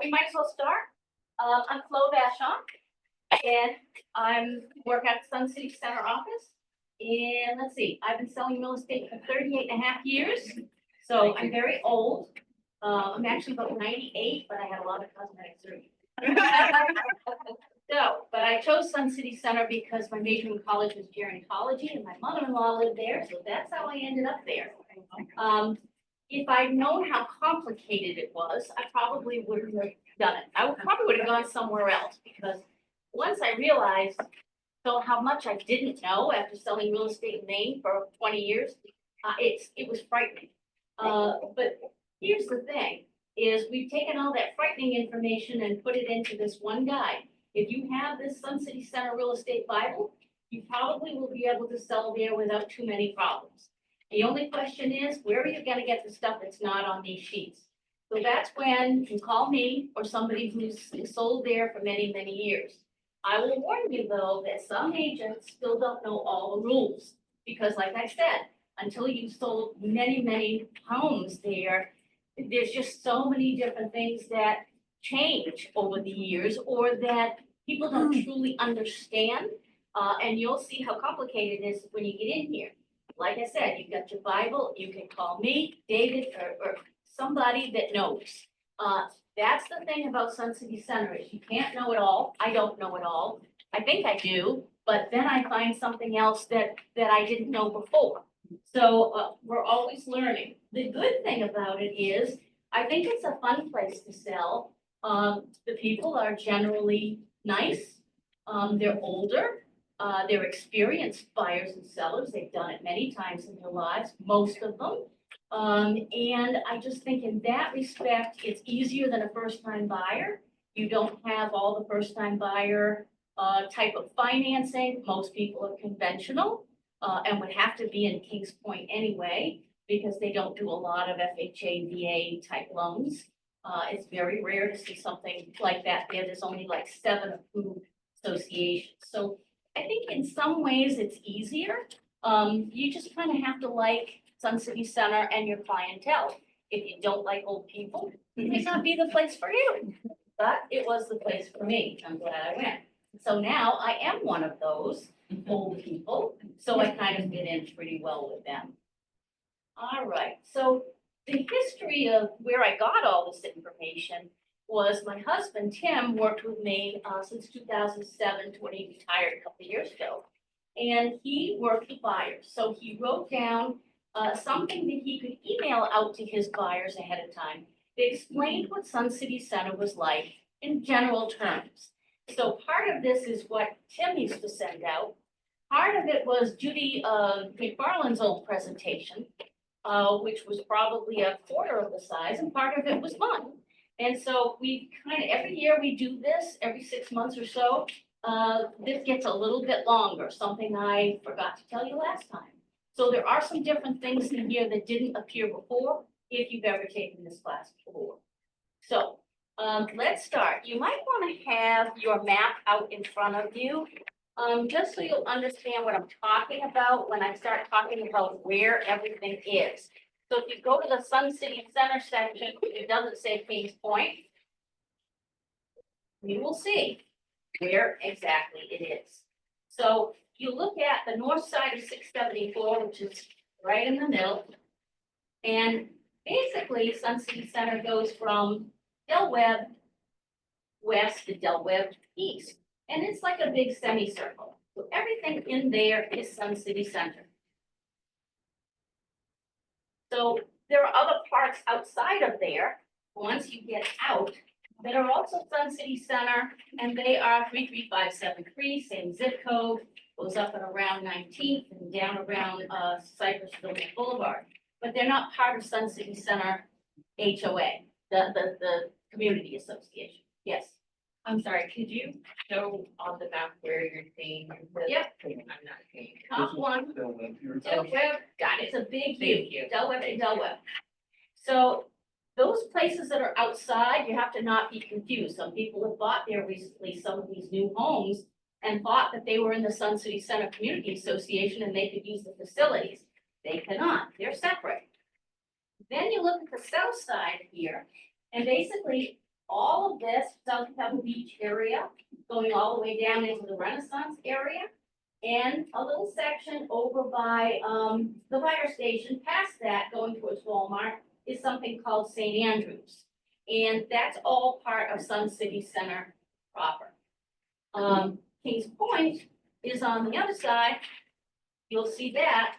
we might as well start. I'm Flo Vachon, and I'm work at Sun City Center office. And let's see, I've been selling real estate for 38 and a half years, so I'm very old. I'm actually about 98, but I had a lot of cosmetic surgery. So, but I chose Sun City Center because my major in college was gerontology, and my mother-in-law lived there, so that's how I ended up there. If I'd known how complicated it was, I probably wouldn't have done it. Probably would have gone somewhere else, because once I realized how much I didn't know after selling real estate in Maine for 20 years, it was frightening. But here's the thing, is we've taken all that frightening information and put it into this one guide. If you have this Sun City Center Real Estate Bible, you probably will be able to sell there without too many problems. The only question is, where are you gonna get the stuff that's not on these sheets? So that's when you call me or somebody who's sold there for many, many years. I will warn you though, that some agents still don't know all the rules. Because like I said, until you've sold many, many homes there, there's just so many different things that change over the years or that people don't truly understand. And you'll see how complicated it is when you get in here. Like I said, you've got your Bible, you can call me, David, or somebody that knows. That's the thing about Sun City Center is you can't know it all. I don't know it all. I think I do, but then I find something else that I didn't know before. So we're always learning. The good thing about it is I think it's a fun place to sell. The people are generally nice. They're older. They're experienced buyers and sellers. They've done it many times in their lives, most of them. And I just think in that respect, it's easier than a first-time buyer. You don't have all the first-time buyer type of financing. Most people are conventional and would have to be in Kings Point anyway, because they don't do a lot of FHA, VA type loans. It's very rare to see something like that there. There's only like 7 approved associations. So I think in some ways it's easier. You just kind of have to like Sun City Center and your clientele. If you don't like old people, it may not be the place for you, but it was the place for me. I'm glad I went. So now I am one of those old people, so I kind of fit in pretty well with them. All right, so the history of where I got all this information was my husband, Tim, worked with me since 2007 when he retired a couple of years ago. And he worked with buyers. So he wrote down something that he could email out to his buyers ahead of time. They explained what Sun City Center was like in general terms. So part of this is what Tim used to send out. Part of it was Judy McFarland's old presentation, which was probably a quarter of the size, and part of it was mine. And so we kind of, every year we do this, every 6 months or so. This gets a little bit longer, something I forgot to tell you last time. So there are some different things in here that didn't appear before, if you've ever taken this class before. So let's start. You might want to have your map out in front of you, just so you'll understand what I'm talking about when I start talking about where everything is. So if you go to the Sun City Center section, it doesn't say Kings Point. You will see where exactly it is. So you look at the north side of 674, which is right in the middle. And basically, Sun City Center goes from Del Webb west to Del Webb east. And it's like a big semicircle. So everything in there is Sun City Center. So there are other parts outside of there, once you get out, that are also Sun City Center, and they are 33573, same zip code, goes up and around 19th and down around Cypress Village Boulevard. But they're not part of Sun City Center HOA, the community association. Yes. I'm sorry, could you show on the map where you're seeing? Yep. I'm not seeing. Top one, Del Webb, got it. It's a big Thank U, you. Del Webb and Del Webb. So those places that are outside, you have to not be confused. Some people have bought there recently, some of these new homes, and thought that they were in the Sun City Center Community Association and they could use the facilities. They cannot, they're separate. Then you look at the south side here, and basically all of this South Pebble Beach area, going all the way down into the Renaissance area. And a little section over by, the fire station, past that, going towards Walmart, is something called St. Andrews. And that's all part of Sun City Center proper. Kings Point is on the other side. You'll see that,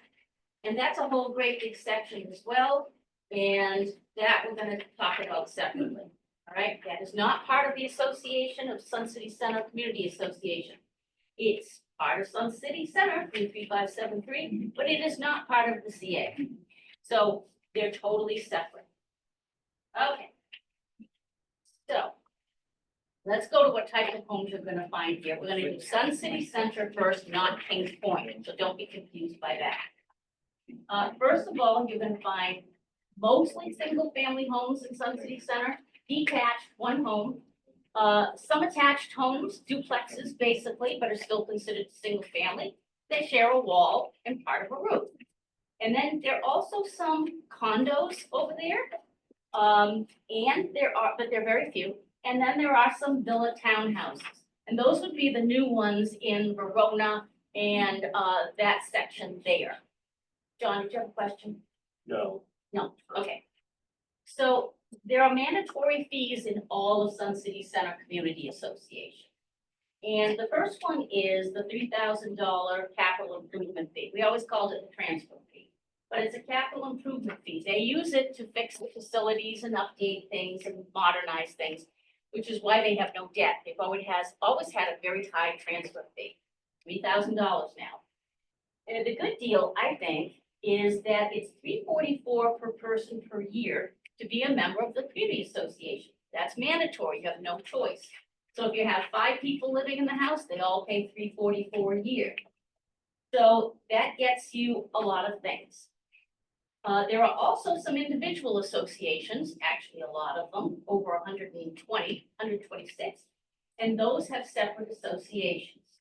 and that's a whole great big section as well. And that we're gonna talk about separately, all right? That is not part of the Association of Sun City Center Community Association. It's part of Sun City Center, 33573, but it is not part of the CA. So they're totally separate. Okay. So let's go to what type of homes you're gonna find here. We're gonna do Sun City Center first, not Kings Point, so don't be confused by that. First of all, you're gonna find mostly single-family homes in Sun City Center, detached, one home. Some attached homes, duplexes basically, but are still considered single-family. They share a wall and part of a roof. And then there are also some condos over there. But they're very few. And then there are some villa townhouses. And those would be the new ones in Verona and, that section there. John, did you have a question? No. No, okay. So there are mandatory fees in all of Sun City Center Community Association. And the first one is the $3,000 capital improvement fee. We always called it the transfer fee, but it's a capital improvement fee. They use it to fix the facilities and update things and modernize things, which is why they have no debt. They've always had a very high transfer fee, $3,000 now. And the good deal, I think, is that it's $344 per person per year to be a member of the community association. That's mandatory, you have no choice. So if you have 5 people living in the house, they all pay $344 a year. So that gets you a lot of things. There are also some individual associations, actually a lot of them, over 126, and those have separate associations.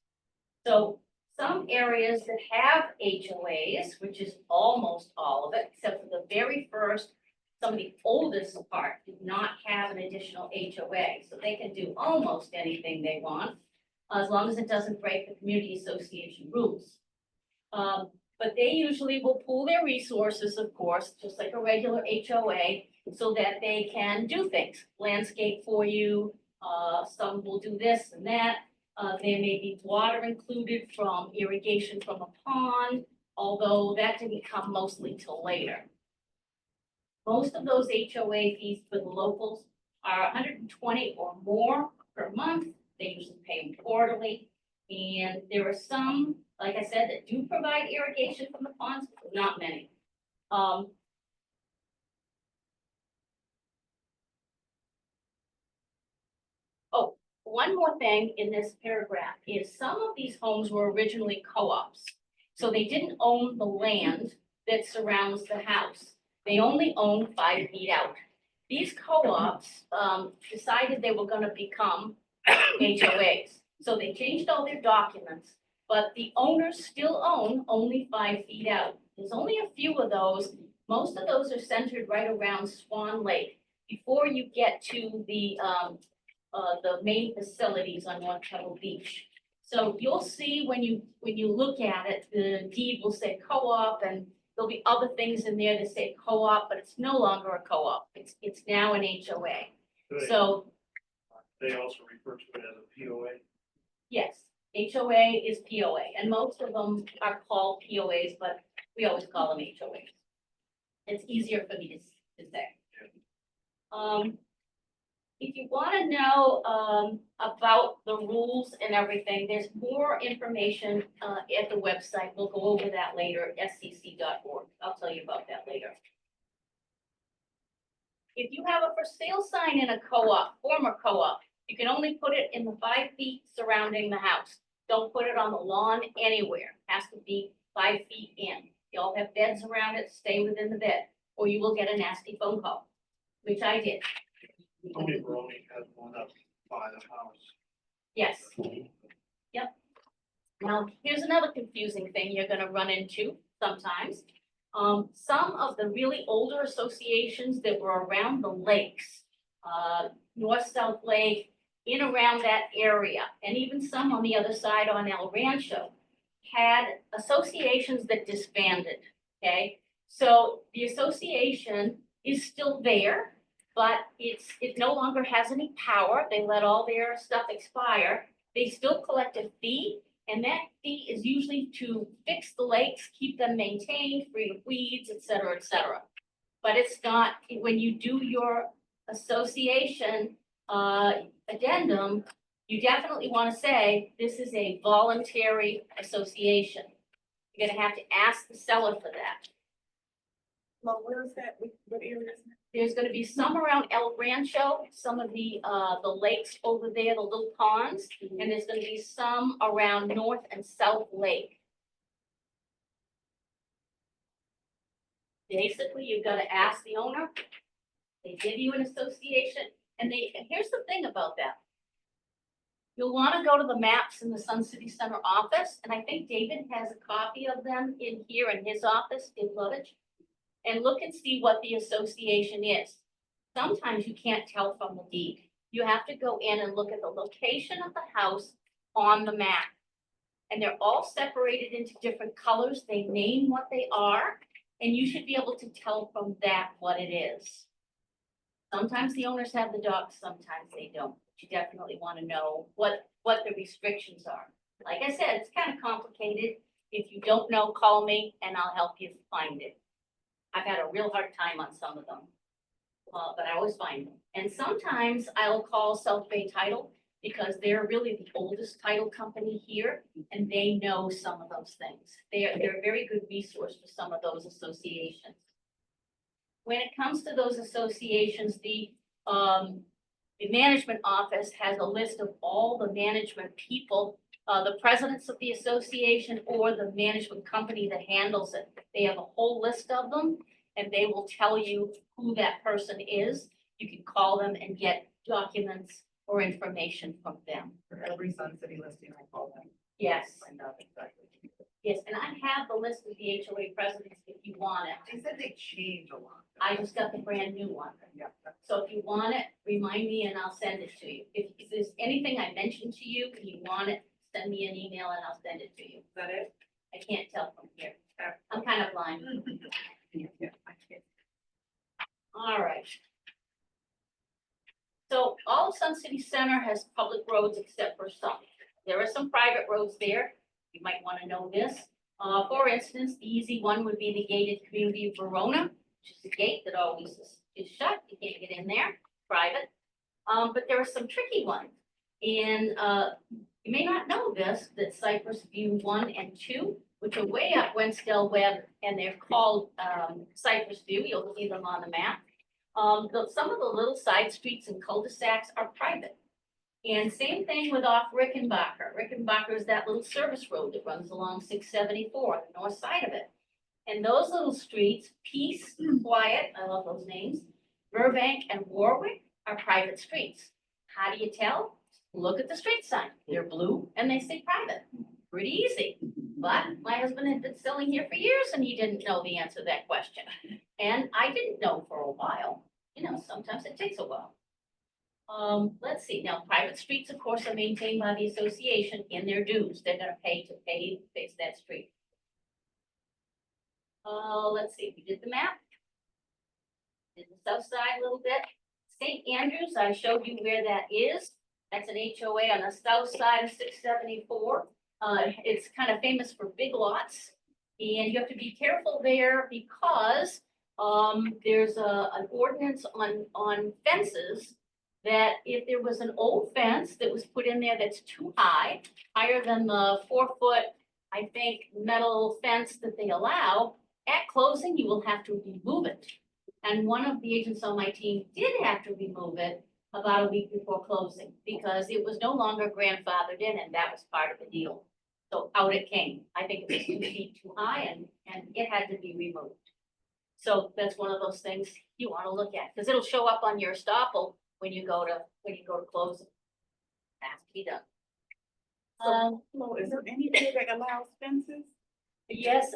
So some areas that have HOAs, which is almost all of it, except for the very first, some of the oldest part did not have an additional HOA, so they can do almost anything they want, as long as it doesn't break the community association rules. But they usually will pool their resources, of course, just like a regular HOA, so that they can do things, landscape for you, some will do this and that. There may be water included from irrigation from a pond, although that didn't come mostly till later. Most of those HOA fees for the locals are 120 or more per month. They usually pay them quarterly. And there are some, like I said, that do provide irrigation from the ponds, but not many. Oh, one more thing in this paragraph is some of these homes were originally co-ops. So they didn't own the land that surrounds the house. They only own 5 feet out. These co-ops decided they were gonna become HOAs. So they changed all their documents, but the owners still own only 5 feet out. There's only a few of those. Most of those are centered right around Swan Lake before you get to the main facilities on North Pebble Beach. So you'll see when you look at it, the deed will say co-op, and there'll be other things in there that say co-op, but it's no longer a co-op. It's now an HOA. So They also refer to it as a POA. yes, HOA is POA, and most of them are called POAs, but we always call them HOAs. It's easier for me to say. If you want to know about the rules and everything, there's more information at the website. We'll go over that later, scc.org. I'll tell you about that later. If you have a for sale sign in a co-op, former co-op, you can only put it in the 5 feet surrounding the house. Don't put it on the lawn anywhere. Has to be 5 feet in. You all have beds around it, stay within the bed, or you will get a nasty phone call, which I did. Tony Baroni had one up by the house. Yes. Yep. Now, here's another confusing thing you're gonna run into sometimes. Some of the really older associations that were around the lakes North-South Lake, in around that area, and even some on the other side on El Rancho, had associations that disbanded, okay? So the association is still there, but it no longer has any power. They let all their stuff expire. They still collect a fee, and that fee is usually to fix the lakes, keep them maintained, free of weeds, et cetera, et cetera. But it's not, when you do your association addendum, you definitely want to say, this is a voluntary association. You're gonna have to ask the seller for that. Well, where is that? What area is that? There's gonna be some around El Rancho, some of the lakes over there, the little ponds, and there's gonna be some around North and South Lake. Basically, you've gotta ask the owner. They give you an association, and here's the thing about that. You'll wanna go to the maps in the Sun City Center office, and I think David has a copy of them in here in his office, in Lovitch. And look and see what the association is. Sometimes you can't tell from the deed. You have to go in and look at the location of the house on the map. And they're all separated into different colors. They name what they are, and you should be able to tell from that what it is. Sometimes the owners have the dogs, sometimes they don't. You definitely want to know what the restrictions are. Like I said, it's kind of complicated. If you don't know, call me and I'll help you find it. I've had a real hard time on some of them, but I always find them. And sometimes I'll call South Bay Title because they're really the oldest title company here, and they know some of those things. They're a very good resource for some of those associations. When it comes to those associations, the management office has a list of all the management people, the presidents of the association or the management company that handles it. They have a whole list of them, and they will tell you who that person is. You can call them and get documents or information from them. For every Sun City listing, I call them. Yes, Find out exactly. yes, and I have the list of the HOA presidents if you want it. They said they change a lot. I just got the brand new one. Yeah. So if you want it, remind me and I'll send it to you. If there's anything I mentioned to you and you want it, send me an email and I'll send it to you. Is that it? I can't tell from here. I'm kind of blind. Yeah, I can't. All right. So all of Sun City Center has public roads except for some. There are some private roads there. You might want to know this. For instance, the easy one would be the gated community of Verona, which is a gate that always is shut. You can't get in there, private. But there are some tricky ones. And you may not know this, that Cypress View 1 and 2, which are way up Wentzell Webb, and they're called Cypress View. You'll see them on the map. Some of the little side streets and cul-de-sacs are private. And same thing with off Rickenbacker. Rickenbacker is that little service road that runs along 674, the north side of it. And those little streets, Peace, Quiet, I love those names, Burbank and Warwick are private streets. How do you tell? Look at the street sign. They're blue and they say private. Pretty easy. But my husband had been selling here for years and he didn't know the answer to that question. And I didn't know for a while. You know, sometimes it takes a while. Let's see. Now, private streets, of course, are maintained by the association in their dues. They're going to pay face that street. Let's see. We did the map. Did the south side a little bit. St. Andrews, I showed you where that is. That's an HOA on the south side of 674. It's kind of famous for big lots. And you have to be careful there because there's an ordinance on fences that if there was an old fence that was put in there that's too high, higher than the 4-foot, I think, metal fence that they allow, at closing, you will have to remove it. And one of the agents on my team did have to remove it about a week before closing because it was no longer grandfathered in, and that was part of the deal. So out it came. I think it was 2 feet too high and it had to be removed. So that's one of those things you want to look at because it'll show up on your estoppel when you go to close it. Has to be done. Well, is there anything that allows fences? Yes,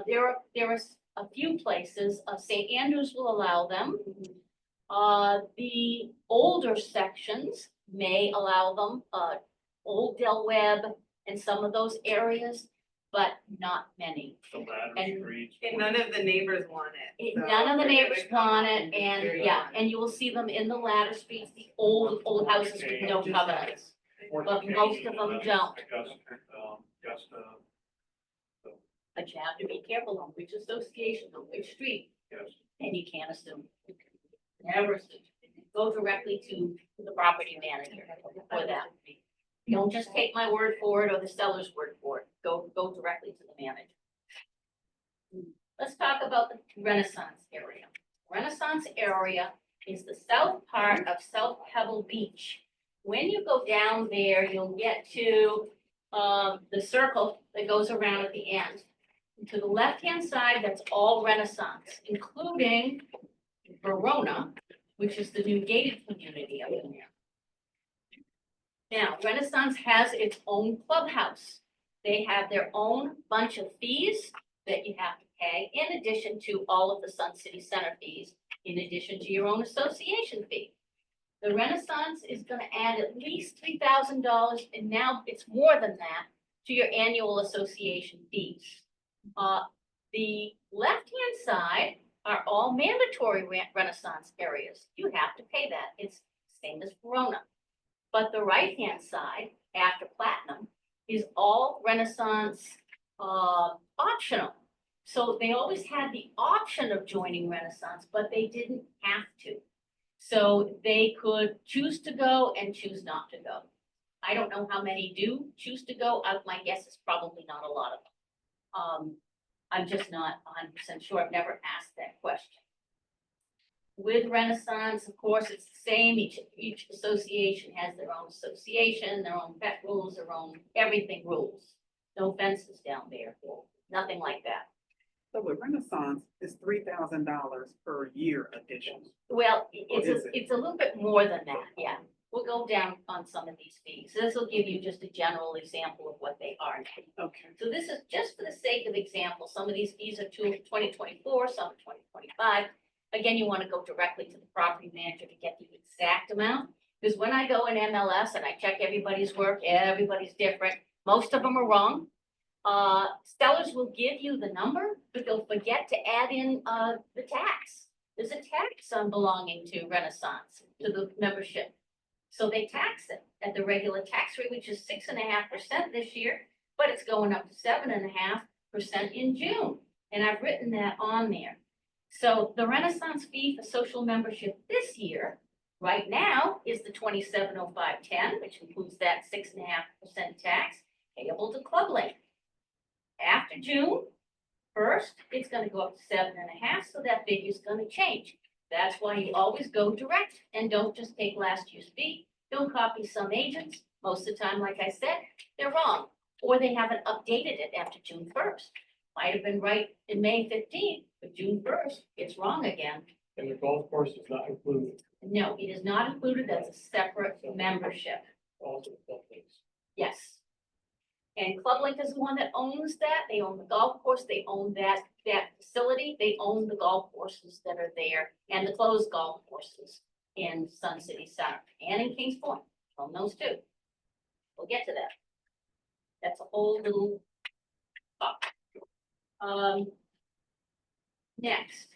there are a few places. St. Andrews will allow them. The older sections may allow them, Old Del Webb and some of those areas, but not many. The ladder And- streets. And none of the neighbors want it. It- so None of the they're neighbors gonna come want up it, and very yeah, want it. and you will see them in the ladder streets, the old houses with no covenants. But most of them don't. Augusta, But you have to be careful on which association, on which street, yes. and you can't assume. Never assume. Go directly to the property manager for that. Don't just take my word for it or the seller's word for it. Go directly to the manager. Let's talk about the Renaissance area. Renaissance area is the south part of South Pebble Beach. When you go down there, you'll get to the circle that goes around at the end. To the left-hand side, that's all Renaissance, including Verona, which is the new gated community up in there. Now, Renaissance has its own clubhouse. They have their own bunch of fees that you have to pay, in addition to all of the Sun City Center fees, in addition to your own association fee. The Renaissance is gonna add at least $3,000, and now it's more than that, to your annual association fees. The left-hand side are all mandatory Renaissance areas. You have to pay that. It's same as Verona. But the right-hand side, after Platinum, is all Renaissance, optional. So they always had the option of joining Renaissance, but they didn't have to. So they could choose to go and choose not to go. I don't know how many do choose to go. My guess is probably not a lot of them. I'm just not 100% sure. I've never asked that question. With Renaissance, of course, it's the same. Each association has their own association, their own pet rules, their own everything rules. No fences down there, nothing like that. So with Renaissance, it's $3,000 per year addition. Well, Or is it? it's a little bit more than that, yeah. We'll go down on some of these fees. This will give you just a general example of what they are. Okay. So this is just for the sake of example. Some of these fees are 2024, some 2025. Again, you want to go directly to the property manager to get the exact amount. Because when I go in MLS and I check everybody's work, everybody's different. Most of them are wrong. Sellers will give you the number, but they'll forget to add in the tax. There's a tax on belonging to Renaissance, to the membership. So they tax it at the regular tax rate, which is 6.5% this year, but it's going up to 7.5% in June. And I've written that on there. So the Renaissance fee for social membership this year, right now, is the $2705.10, which includes that 6.5% tax payable to Club Link. After June 1st, it's gonna go up to 7.5, so that figure's gonna change. That's why you always go direct and don't just take last year's fee. Don't copy some agents. Most of the time, like I said, they're wrong, or they haven't updated it after June 1st. Might have been right in May 15th, but June 1st, it's wrong again. And the golf course is not included, No, it is not included as a separate membership. also somethings. Yes. And Club Link is the one that owns that. They own the golf course. They own that facility. They own the golf courses that are there and the closed golf courses in Sun City Center and in Kings Point. Own those too. We'll get to that. That's a whole little topic. Next.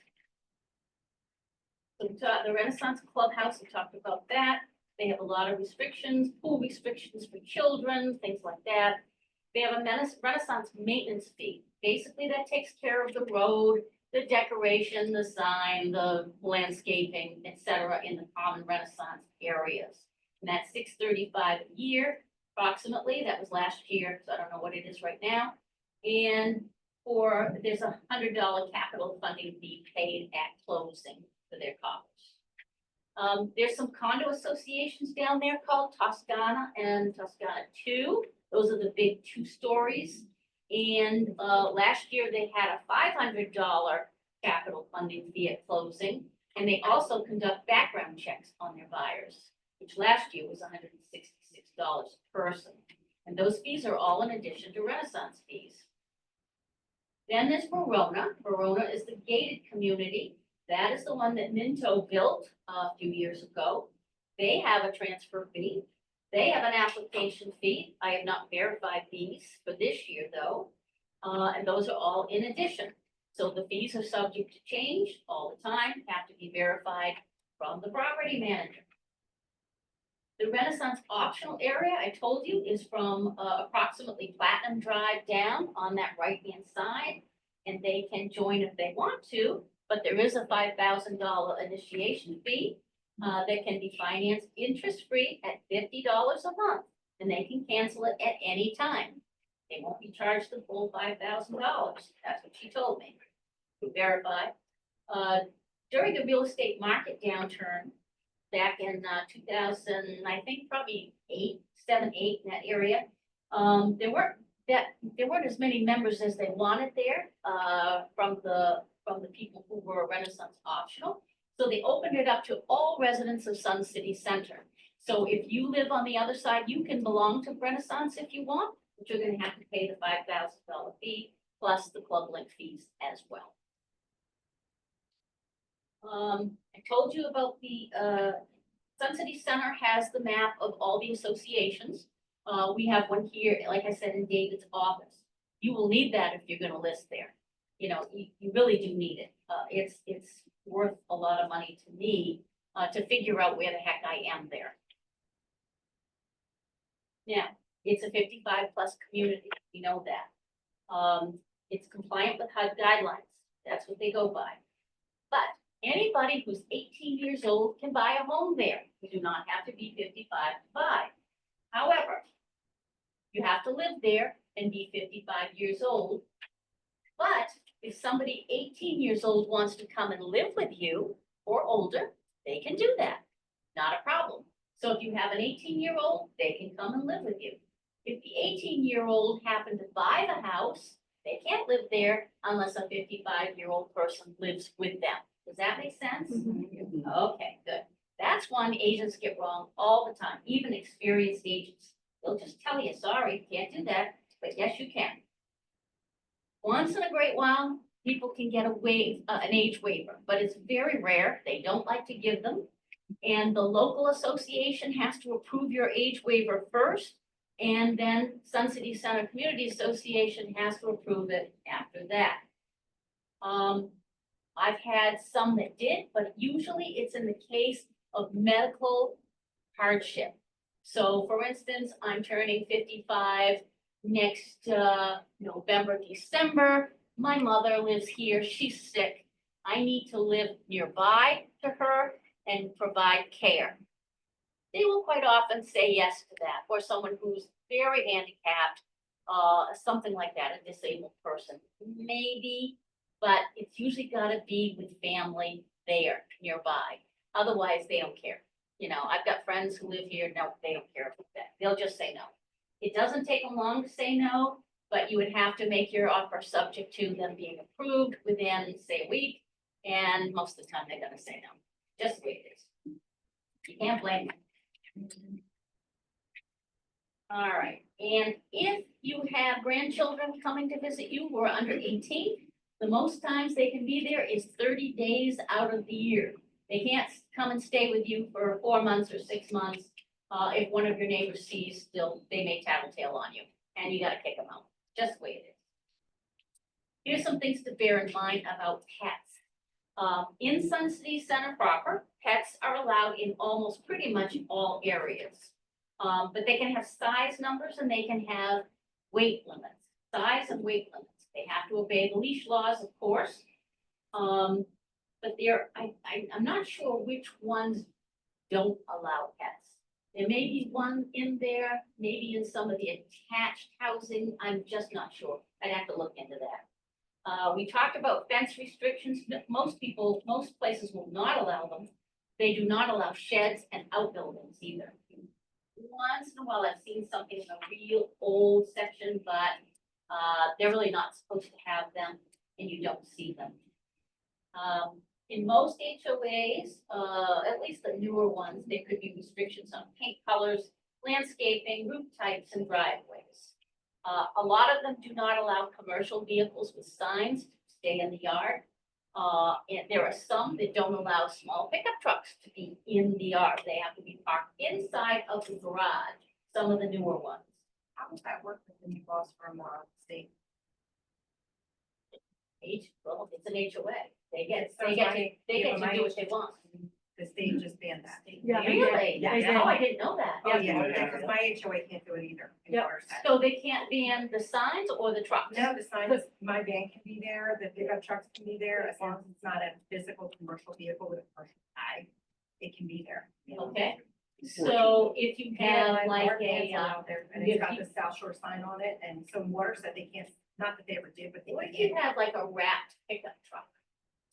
So we talked the Renaissance Clubhouse, we talked about that. They have a lot of restrictions, pool restrictions for children, things like that. They have a Renaissance maintenance fee. Basically, that takes care of the road, the decoration, the sign, the landscaping, etc. in the common Renaissance areas. And that's $635 a year, approximately. That was last year, so I don't know what it is right now. And there's a $100 capital funding fee paid at closing for their coffers. There's some condo associations down there called Toscana and Toscana 2. Those are the big 2 stories. And last year they had a $500 capital funding fee at closing. And they also conduct background checks on their buyers, which last year was $166 per person. And those fees are all in addition to Renaissance fees. Then there's Verona. Verona is the gated community. That is the one that Minto built a few years ago. They have a transfer fee. They have an application fee. I have not verified these for this year though. And those are all in addition. So the fees are subject to change all the time, have to be verified from the property manager. The Renaissance optional area, I told you, is from approximately Platinum Drive down on that right-hand side. And they can join if they want to, but there is a $5,000 initiation fee that can be financed interest-free at $50 a month. And they can cancel it at any time. They won't be charged the full $5,000. That's what she told me. To verify. During the real estate market downturn back in 2000, I think probably 7, 8 in that area, there weren't as many members as they wanted there from the people who were Renaissance optional. So they opened it up to all residents of Sun City Center. So if you live on the other side, you can belong to Renaissance if you want, but you're gonna have to pay the $5,000 fee plus the club link fees as well. I told you about the Sun City Center has the map of all the associations. We have one here, like I said, in David's office. You will need that if you're gonna list there. You know, you really do need it. It's worth a lot of money to me to figure out where the heck I am there. Now, it's a 55+ community, we know that. It's compliant with HUD guidelines, that's what they go by. But anybody who's 18 years old can buy a home there. You do not have to be 55 to buy. However, you have to live there and be 55 years old. But if somebody 18 years old wants to come and live with you or older, they can do that. Not a problem. So if you have an 18-year-old, they can come and live with you. If the 18-year-old happened to buy the house, they can't live there unless a 55-year-old person lives with them. Does that make sense? Mm-hmm. Okay, good. That's one agents get wrong all the time, even experienced agents. They'll just tell you, sorry, can't do that, but yes, you can. Once in a great while, people can get an age waiver, but it's very rare. They don't like to give them. And the local association has to approve your age waiver first, and then Sun City Center Community Association has to approve it after that. I've had some that did, but usually it's in the case of medical hardship. So for instance, I'm turning 55 next November, December. My mother lives here, she's sick. I need to live nearby to her and provide care. They will quite often say yes to that, or someone who's very handicapped, something like that, a disabled person, maybe, but it's usually gotta be with family there nearby. Otherwise, they don't care. You know, I've got friends who live here, no, they don't care about that. They'll just say no. It doesn't take them long to say no, but you would have to make your offer subject to them being approved within, say, a week. And most of the time, they're gonna say no, just the way it is. You can't blame them. All right, and if you have grandchildren coming to visit you who are under 18, the most times they can be there is 30 days out of the year. They can't come and stay with you for 4 months or 6 months. If one of your neighbors sees, they may tattletale on you, and you gotta kick them out, just the way it is. Here's some things to bear in mind about pets. In Sun City Center proper, pets are allowed in almost pretty much all areas. But they can have size numbers and they can have weight limits, size and weight limits. They have to obey the leash laws, of course. But I'm not sure which ones don't allow pets. There may be one in there, maybe in some of the attached housing. I'm just not sure. I'd have to look into that. We talked about fence restrictions. Most places will not allow them. They do not allow sheds and outbuildings either. Once in a while, I've seen something in a real old section, but they're really not supposed to have them, and you don't see them. In most HOAs, at least the newer ones, there could be restrictions on paint colors, landscaping, roof types, and driveways. A lot of them do not allow commercial vehicles with signs to stay in the yard. And there are some that don't allow small pickup trucks to be in the yard. They have to be parked inside of the garage, some of the newer ones. How does that work with the new laws from state? Well, it's an HOA. They get So to my- do what they want. The state just banned that. Yeah. Really? Yeah. Oh, I didn't know that. Oh, yeah, because my HOA can't do it either. in Yep. Waterside. So they can't ban the signs or the trucks? No, the signs, my van can be there, the pickup trucks can be there, as long as it's not a physical commercial vehicle with a commercial tag, it can be there. Okay, so if you And have like our van's a, out there, and it's got the South Shore sign on it, and some water said they can't, not that they ever did, but they what if can't. you have like a wrapped pickup truck?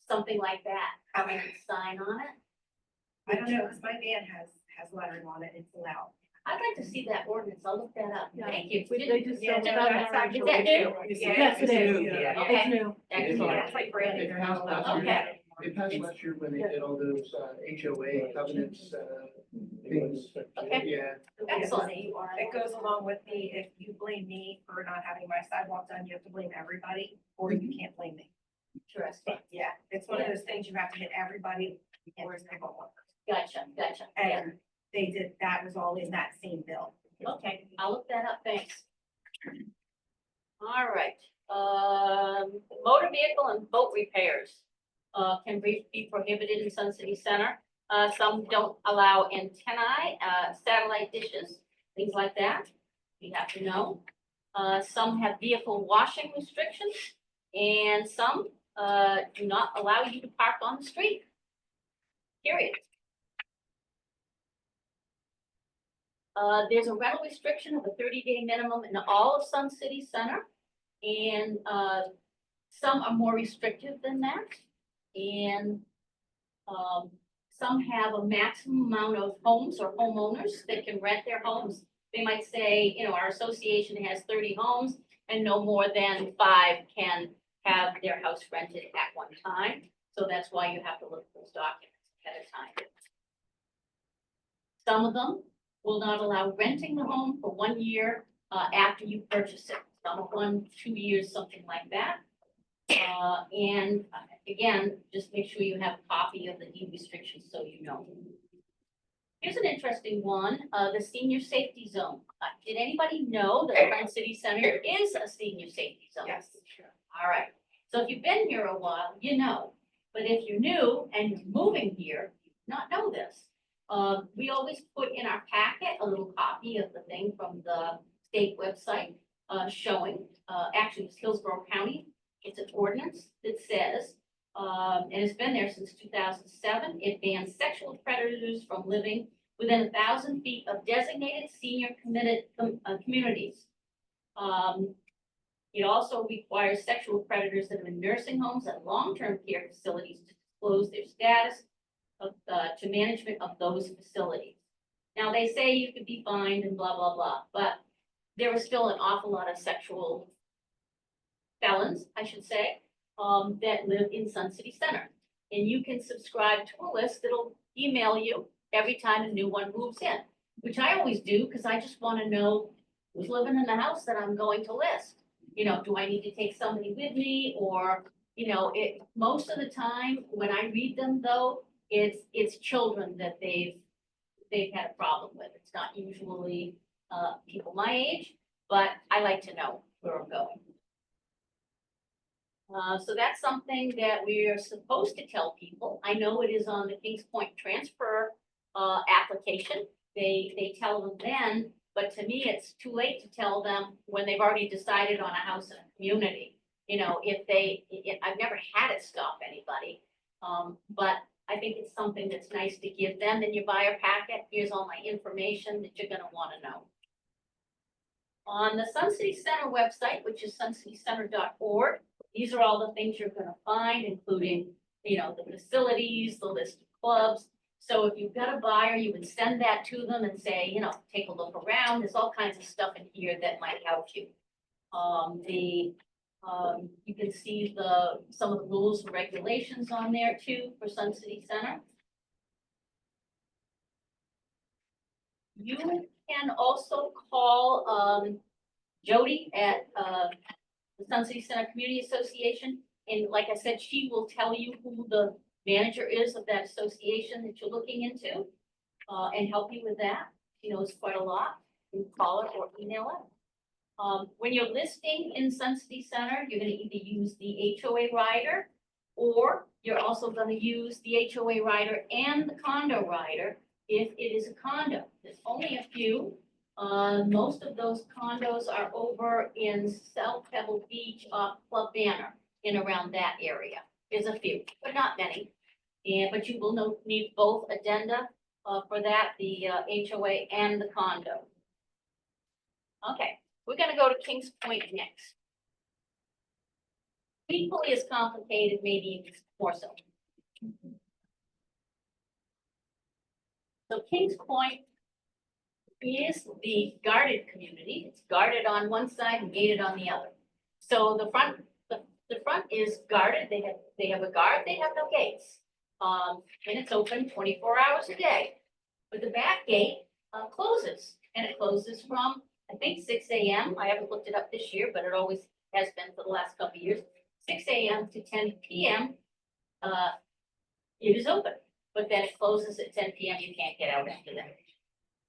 Something like that, I with mean, a sign on it? I don't know, because my van has lettering on it, it's allowed. I'd like to see that ordinance, I'll look that up, Yeah. thank you. They just Yeah, don't no, have that's that. actually Is that new? Yes, it is. Yeah. Okay. It's new. Excellent. Yeah, it's like brand new, they're not allowed to do that anymore. It passed last year when they did all those HOA covenants, things. Okay. Yeah. Excellent. It goes along with the, if you blame me for not having my sidewalk done, you have to blame everybody, or you can't blame me. Interesting, Yeah, it's one of those things you have to hit everybody, you can't just pick on one person. gotcha, yeah, And they did, that was all in that same bill. okay, I'll look that up, thanks. All right, motor vehicle and boat repairs, can be prohibited in Sun City Center. Some don't allow antennae, satellite dishes, things like that, you have to know. Some have vehicle washing restrictions, and some, do not allow you to park on the street. Period. There's a rental restriction of a 30-day minimum in all of Sun City Center. And, some are more restrictive than that. And, some have a maximum amount of homes or homeowners that can rent their homes. They might say, you know, our association has 30 homes and no more than 5 can have their house rented at one time. So that's why you have to look at those documents ahead of time. Some of them will not allow renting the home for 1 year after you purchase it. Some of 1, 2 years, something like that. And again, just make sure you have a copy of the deed restrictions so you know. Here's an interesting one, the senior safety zone. Did anybody know that Sun City Center is a senior safety zone? Yes, sure. All right, so if you've been here a while, you know, but if you're new and you're moving here, you do not know this. We always put in our packet a little copy of the thing from the state website, showing, actually it's Hillsborough County. It's an ordinance that says, and it's been there since 2007, it bans sexual predators from living within 1,000 feet of designated senior committed communities. It also requires sexual predators that are in nursing homes and long-term care facilities to disclose their status of, to management of those facilities. Now, they say you could be fined and blah, blah, blah, but there is still an awful lot of sexual felons, I should say, that live in Sun City Center. And you can subscribe to a list that'll email you every time a new one moves in, which I always do, because I just want to know who's living in the house that I'm going to list. You know, do I need to take somebody with me, or, you know, most of the time, when I read them though, it's children that they've had a problem with. It's not usually, people my age, but I like to know where I'm going. So that's something that we are supposed to tell people. I know it is on the Kings Point transfer, application. They tell them then, but to me, it's too late to tell them when they've already decided on a house in a community. You know, I've never had it stop anybody. But I think it's something that's nice to give them in your buyer packet. Here's all my information that you're gonna wanna know. On the Sun City Center website, which is suncitycenter.org, these are all the things you're gonna find, including, you know, the facilities, the list of clubs. So if you've got a buyer, you would send that to them and say, you know, take a look around. There's all kinds of stuff in here that might help you. You can see some of the rules and regulations on there too for Sun City Center. You can also call Jody at the Sun City Center Community Association, And like I said, she will tell you who the manager is of that association that you're looking into, and help you with that. She knows quite a lot. You can call her or email her. When you're listing in Sun City Center, you're gonna either use the HOA rider, or you're also gonna use the HOA rider and the condo rider if it is a condo. There's only a few. Most of those condos are over in South Pebble Beach off Club Banner, in around that area. There's a few, but not many. But you will need both addenda, for that, the, HOA and the condo. Okay, we're gonna go to Kings Point next. Equally as complicated, maybe even more so. So Kings Point is the guarded community. It's guarded on one side and gated on the other. So the front is guarded. They have a guard, they have no gates. And it's open 24 hours a day. But the back gate closes, and it closes from, I think, 6 a.m. I haven't looked it up this year, but it always has been for the last couple of years. 6 a.m. to 10 p.m. It is open, but then it closes at 10 p.m. You can't get out after that.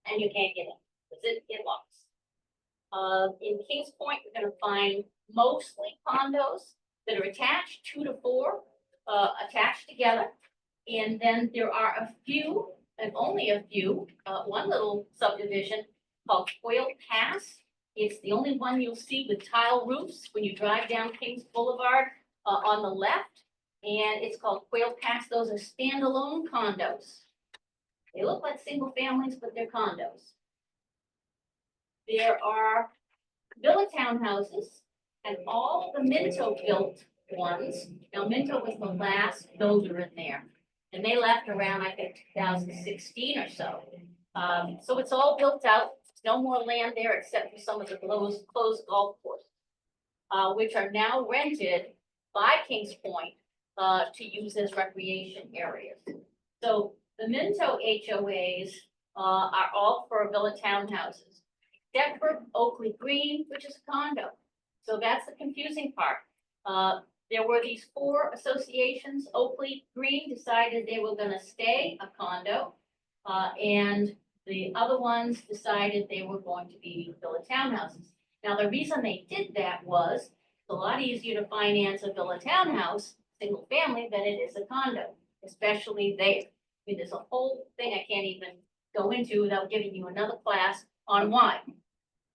And you can't get in, because it locks. In Kings Point, you're gonna find mostly condos that are attached, 2 to 4, attached together. And then there are a few, and only a few, one little subdivision called Quail Pass. It's the only one you'll see with tile roofs when you drive down Kings Boulevard, on the left. And it's called Quail Pass. Those are standalone condos. They look like single families, but they're condos. There are villa townhouses and all the Minto built ones. Now Minto was the last builder in there, and they left around, I think, 2016 or so. So it's all built out. There's no more land there except for some of the closed golf courses, which are now rented by Kings Point, to use as recreation areas. So the Minto HOAs, are all for villa townhouses, except for Oakley Green, which is a condo. So that's the confusing part. There were these 4 associations. Oakley Green decided they were gonna stay a condo. And the other ones decided they were going to be villa townhouses. Now, the reason they did that was it's a lot easier to finance a villa townhouse, single family, than it is a condo, especially there. I mean, there's a whole thing I can't even go into without giving you another class on why.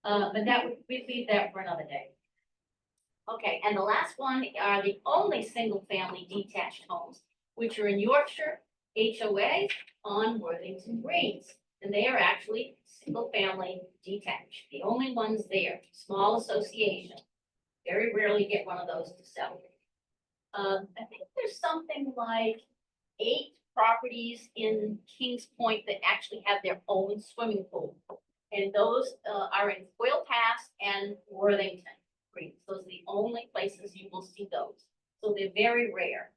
But we'd leave that for another day. Okay, and the last one are the only single-family detached homes, which are in Yorkshire, HOA on Worthington Greens. And they are actually single-family detached, the only ones there, small association. Very rarely get one of those to sell. I think there's something like 8 properties in Kings Point that actually have their own swimming pool. And those are in Quail Pass and Worthington Greens. Those are the only places you will see those. So they're very rare.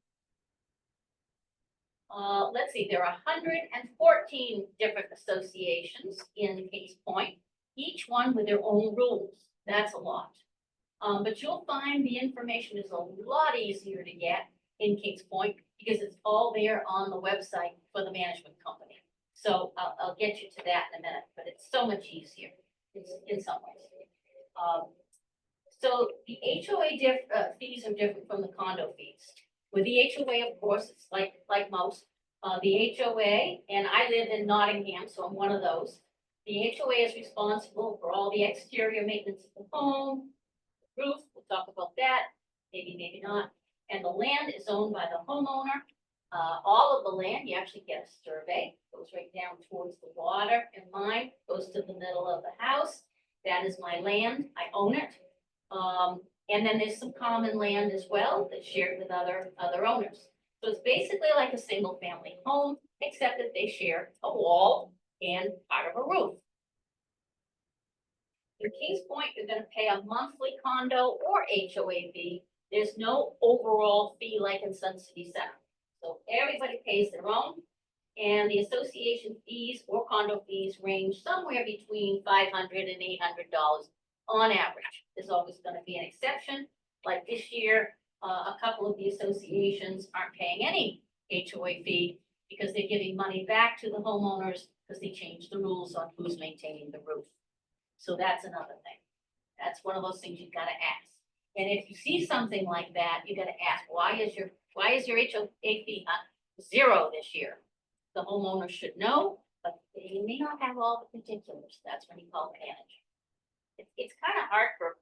Let's see, there are 114 different associations in Kings Point, each one with their own rules. That's a lot. But you'll find the information is a lot easier to get in Kings Point because it's all there on the website for the management company. So I'll get you to that in a minute, but it's so much easier in some ways. So the HOA fees are different from the condo fees. With the HOA, of course, it's like most. The HOA, and I live in Nottingham, so I'm one of those. The HOA is responsible for all the exterior maintenance of the home, roof, we'll talk about that, maybe not. And the land is owned by the homeowner. All of the land, you actually get a survey, goes right down towards the water, and mine goes to the middle of the house. That is my land, I own it. And then there's some common land as well that's shared with other owners. So it's basically like a single family home, except that they share a wall and part of a roof. In Kings Point, you're gonna pay a monthly condo or HOA fee. There's no overall fee like in Sun City Center. So everybody pays their own, and the association fees or condo fees range somewhere between $500 and $800 on average. There's always gonna be an exception, like this year, A couple of the associations aren't paying any HOA fee because they're giving money back to the homeowners because they changed the rules on who's maintaining the roof. So that's another thing. That's one of those things you've gotta ask. And if you see something like that, you gotta ask, why is your HOA fee zero this year? The homeowner should know, but they may not have all the particulars. That's when you call the manager. It's kind of hard for,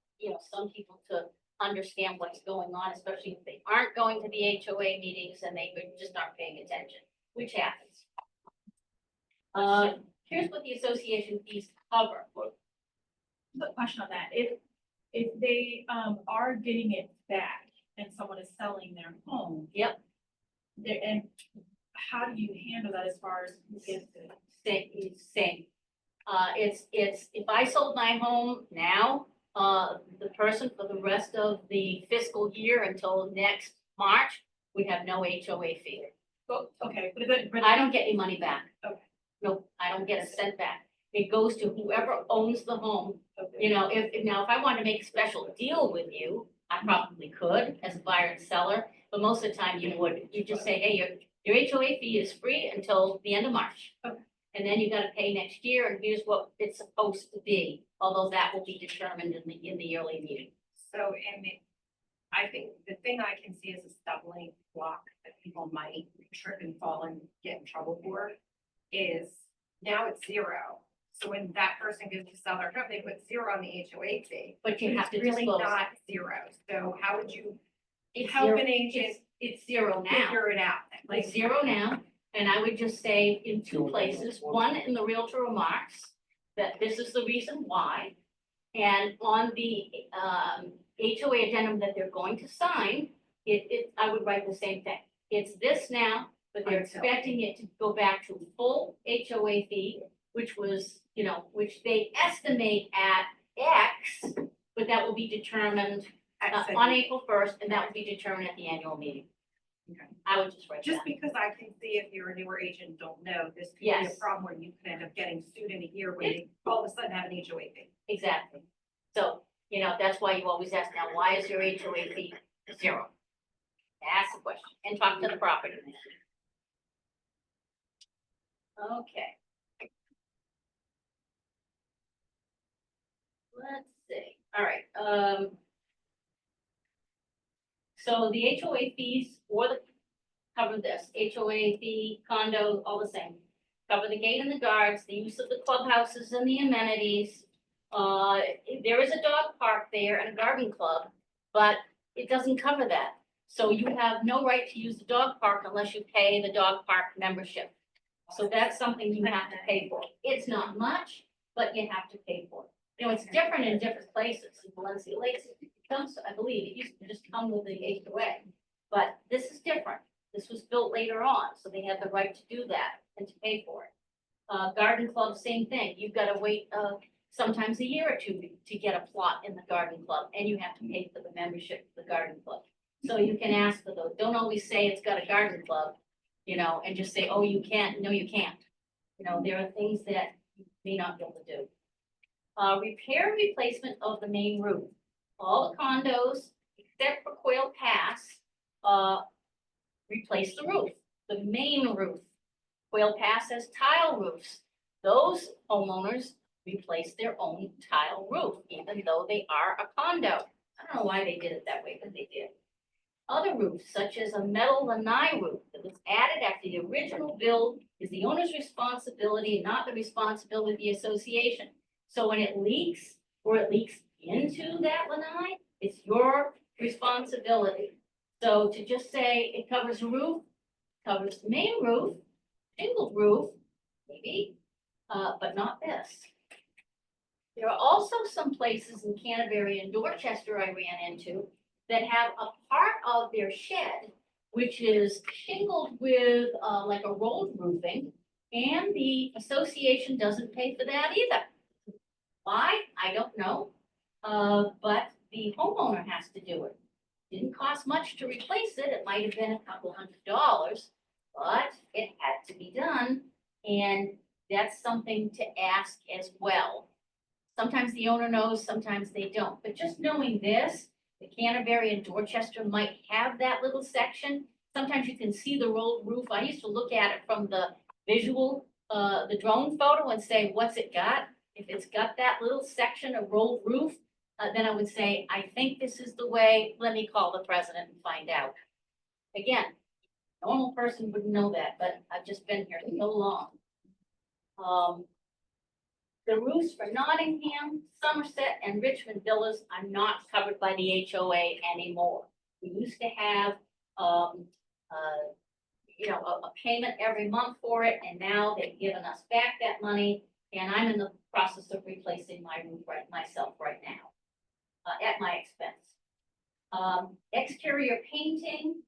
some people to understand what's going on, especially if they aren't going to the HOA meetings and they just aren't paying attention, which happens. Here's what the association fees cover. Quick question on that. If they are getting it back and someone is selling their home. Yep. And how do you handle that as far as who gets it? Same. It's, if I sold my home now, the person for the rest of the fiscal year until next March would have no HOA fee. Well, okay, but if it, I don't get any money back. Okay. No, I don't get a cent back. It goes to whoever owns the home. If I wanted to make a special deal with you, I probably could as a buyer and seller, but most of the time you just say, hey, your HOA fee is free until the end of March. Okay. And then you gotta pay next year, and here's what it's supposed to be, although that will be determined in the yearly meeting. So, I think the thing I can see as a stumbling block that people might trip and fall and get in trouble for is now it's zero. So when that person goes to sell their home, they put zero on the HOA fee. But you But have it's to really disclose. not zero. So how would you It's help zero- an agent It's zero now. figure it out? Like zero now, and I would just say in two places, one in the Realtor remarks, that this is the reason why. And on the HOA addendum that they're going to sign, I would write the same thing. It's this now, but they're Until. expecting it to go back to full HOA fee, which was, which they estimate at X, but that will be determined on April 1st, and that will be determined at the annual meeting. Okay. I would just write Just that. because I can see if you're a newer agent, and don't know, this could be Yes. a problem where you could end up getting sued in a year when they all of a sudden have an HOA fee. Exactly. So, that's why you always ask now, why is your HOA fee zero? Ask the question and talk to the property manager. Okay. Let's see, all right, so the HOA fees cover this, HOA fee, condo, all the same. Cover the gate and the guards, the use of the clubhouses and the amenities. There is a dog park there and a garden club, but it doesn't cover that. So you have no right to use the dog park unless you pay the dog park membership. So that's something you have to pay for. It's not much, but you have to pay for it. It's different in different places. In Valencia Lakes, it comes, I believe, it used to just come with the HOA. But this is different. This was built later on, so they had the right to do that and to pay for it. Garden club, same thing. You've got to wait sometimes a year or two to get a plot in the garden club, and you have to pay for the membership for the garden club. So you can ask for those. Don't always say it's got a garden club, and just say, oh, you can't. No, you can't. There are things that you may not be able to do. Repair and replacement of the main roof. All the condos, except for Quail Pass, replace the roof, the main roof. Quail Pass has tile roofs. Those homeowners replace their own tile roof, even though they are a condo. I don't know why they did it that way, but they did. Other roofs, such as a metal lanai roof that was added after the original build, is the owner's responsibility, not the responsibility of the association. So when it leaks, or it leaks into that lanai, it's your responsibility. So to just say it covers the roof, covers the main roof, shingled roof, maybe, but not this. There are also some places in Canterbury and Dorchester I ran into that have a part of their shed, which is shingled with like a rolled roofing, and the association doesn't pay for that either. Why? I don't know, but the homeowner has to do it. Didn't cost much to replace it. It might have been a couple $100, but it had to be done, and that's something to ask as well. Sometimes the owner knows, sometimes they don't, but just knowing this, The Canterbury and Dorchester might have that little section. Sometimes you can see the rolled roof. I used to look at it from the visual, the drone photo and say, what's it got? If it's got that little section of rolled roof, then I would say, I think this is the way, let me call the president and find out. Again, normal person wouldn't know that, but I've just been here so long. The roofs for Nottingham, Somerset, and Richmond villas are not covered by the HOA anymore. We used to have, a payment every month for it, and now they've given us back that money, and I'm in the process of replacing my roof myself right now, at my expense. Exterior painting,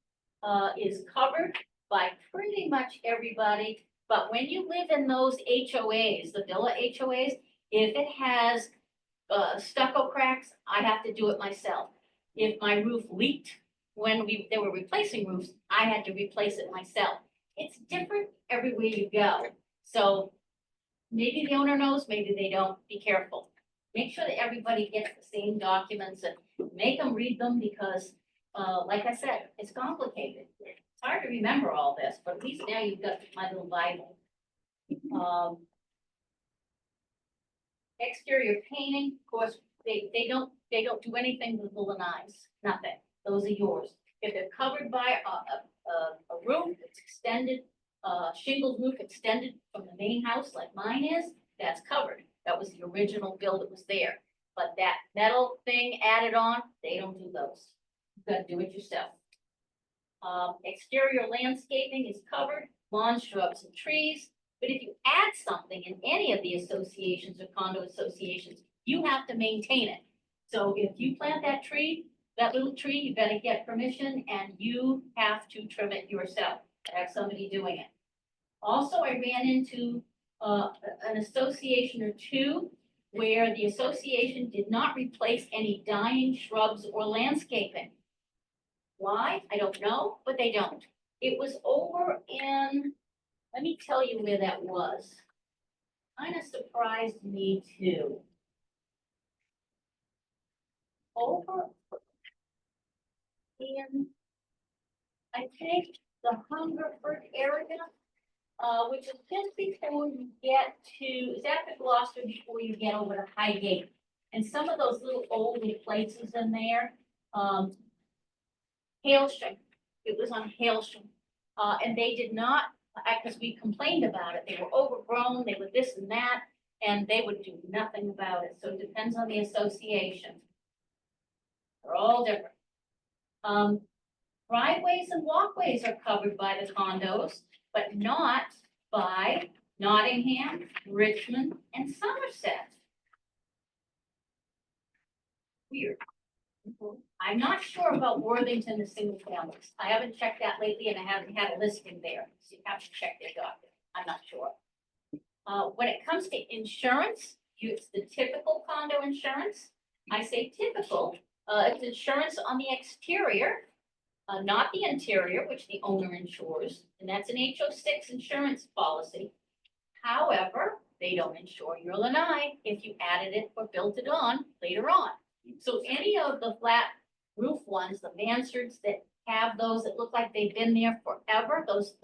is covered by pretty much everybody. But when you live in those HOAs, the villa HOAs, if it has stucco cracks, I have to do it myself. If my roof leaked when they were replacing roofs, I had to replace it myself. It's different everywhere you go. So maybe the owner knows, maybe they don't. Be careful. Make sure that everybody gets the same documents and make them read them because, like I said, it's complicated. It's hard to remember all this, but at least now you've got my little Bible. Exterior painting, of course, they don't do anything with Villanise, nothing. Those are yours. If they're covered by a roof that's extended, shingled roof extended from the main house like mine is, that's covered. That was the original build that was there. But that metal thing added on, they don't do those. You've got to do it yourself. Exterior landscaping is covered, lawns, shrubs, and trees. But if you add something in any of the associations or condo associations, you have to maintain it. So if you plant that tree, that little tree, you better get permission and you have to trim it yourself. Have somebody doing it. Also, I ran into an association or two where the association did not replace any dying shrubs or landscaping. Why? I don't know, but they don't. It was over in, let me tell you where that was. Kind of surprised me too. Over in, I think, the Hungerford area, which is just before you get to, is after Gloucester before you get over to Highgate. And some of those little older places in there, Hailstone, it was on Hailstone. And they did not, because we complained about it, they were overgrown, they were this and that, and they would do nothing about it. So it depends on the association. They're all different. Driveways and walkways are covered by the condos, but not by Nottingham, Richmond, and Somerset. Weird. I'm not sure about Worthington and single families. I haven't checked that lately and I haven't had a listing there. So you have to check their document. I'm not sure. When it comes to insurance, it's the typical condo insurance. I say typical, it's insurance on the exterior, not the interior, which the owner insures, and that's an HO6 insurance policy. However, they don't insure your lanai if you added it or built it on later on. So any of the flat roof ones, the mansards that have those that look like they've been there forever, those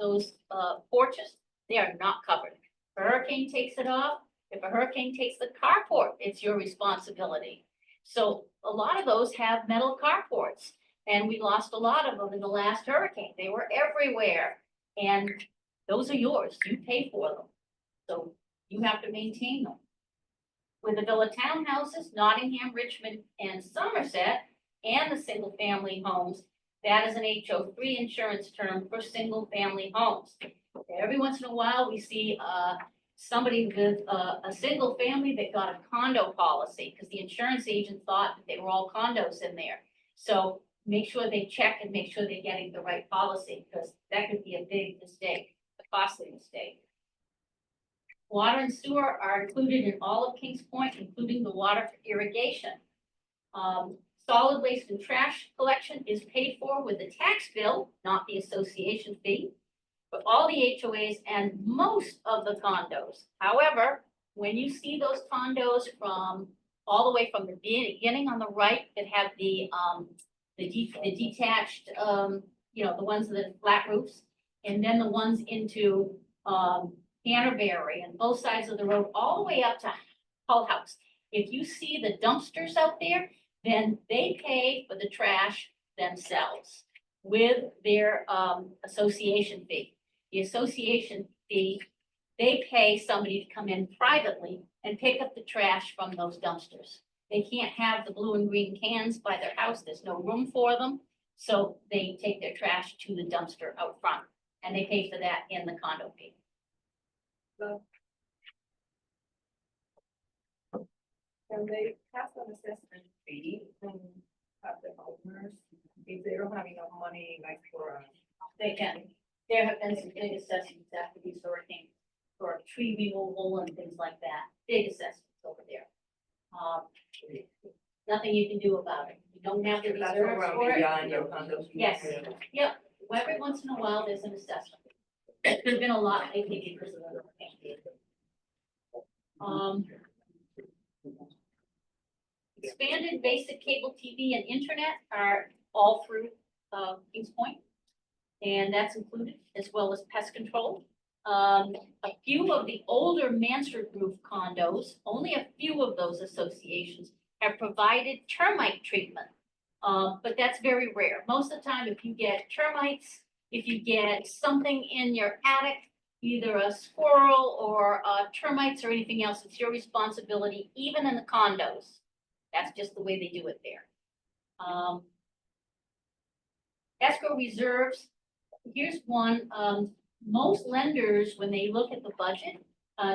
porches, they are not covered. If a hurricane takes it off, if a hurricane takes the carport, it's your responsibility. So a lot of those have metal carports, and we lost a lot of them in the last hurricane. They were everywhere, and those are yours. You pay for them, so you have to maintain them. With the villa townhouses, Nottingham, Richmond, and Somerset, and the single-family homes, that is an HO3 insurance term for single-family homes. Every once in a while, we see somebody with a single family that got a condo policy because the insurance agent thought that they were all condos in there. So make sure they check and make sure they're getting the right policy because that could be a big mistake, a costly mistake. Water and sewer are included in all of Kings Point, including the water for irrigation. Solid waste and trash collection is paid for with the tax bill, not the association fee, but all the HOAs and most of the condos. However, when you see those condos from all the way from the beginning on the right that have the detached, the ones with the flat roofs. And then the ones into, Canterbury and both sides of the road, all the way up to Hull House. If you see the dumpsters out there, then they pay for the trash themselves with their, association fee. The association fee, they pay somebody to come in privately and pick up the trash from those dumpsters. They can't have the blue and green cans by their house. There's no room for them. So they take their trash to the dumpster out front and they pay for that in the condo fee. Can they pass an assessment fee and have the owners, if they don't have enough money, like for They can. There have been some big assessments after these hurricanes for tree removal and things like that. Big assessments over there. Nothing you can do about it. You don't have the That's reserves around for it. beyond your condo fee. Yes, yep. Every once in a while, there's an assessment. There's been a lot lately because of the hurricane. Expanded basic cable TV and internet are all through, Kings Point. And that's included, as well as pest control. A few of the older mansard roof condos, only a few of those associations have provided termite treatment. But that's very rare. Most of the time, if you get termites, if you get something in your attic, either a squirrel or termites or anything else, it's your responsibility, even in the condos. That's just the way they do it there. Escrow reserves, here's one, most lenders, when they look at the budget,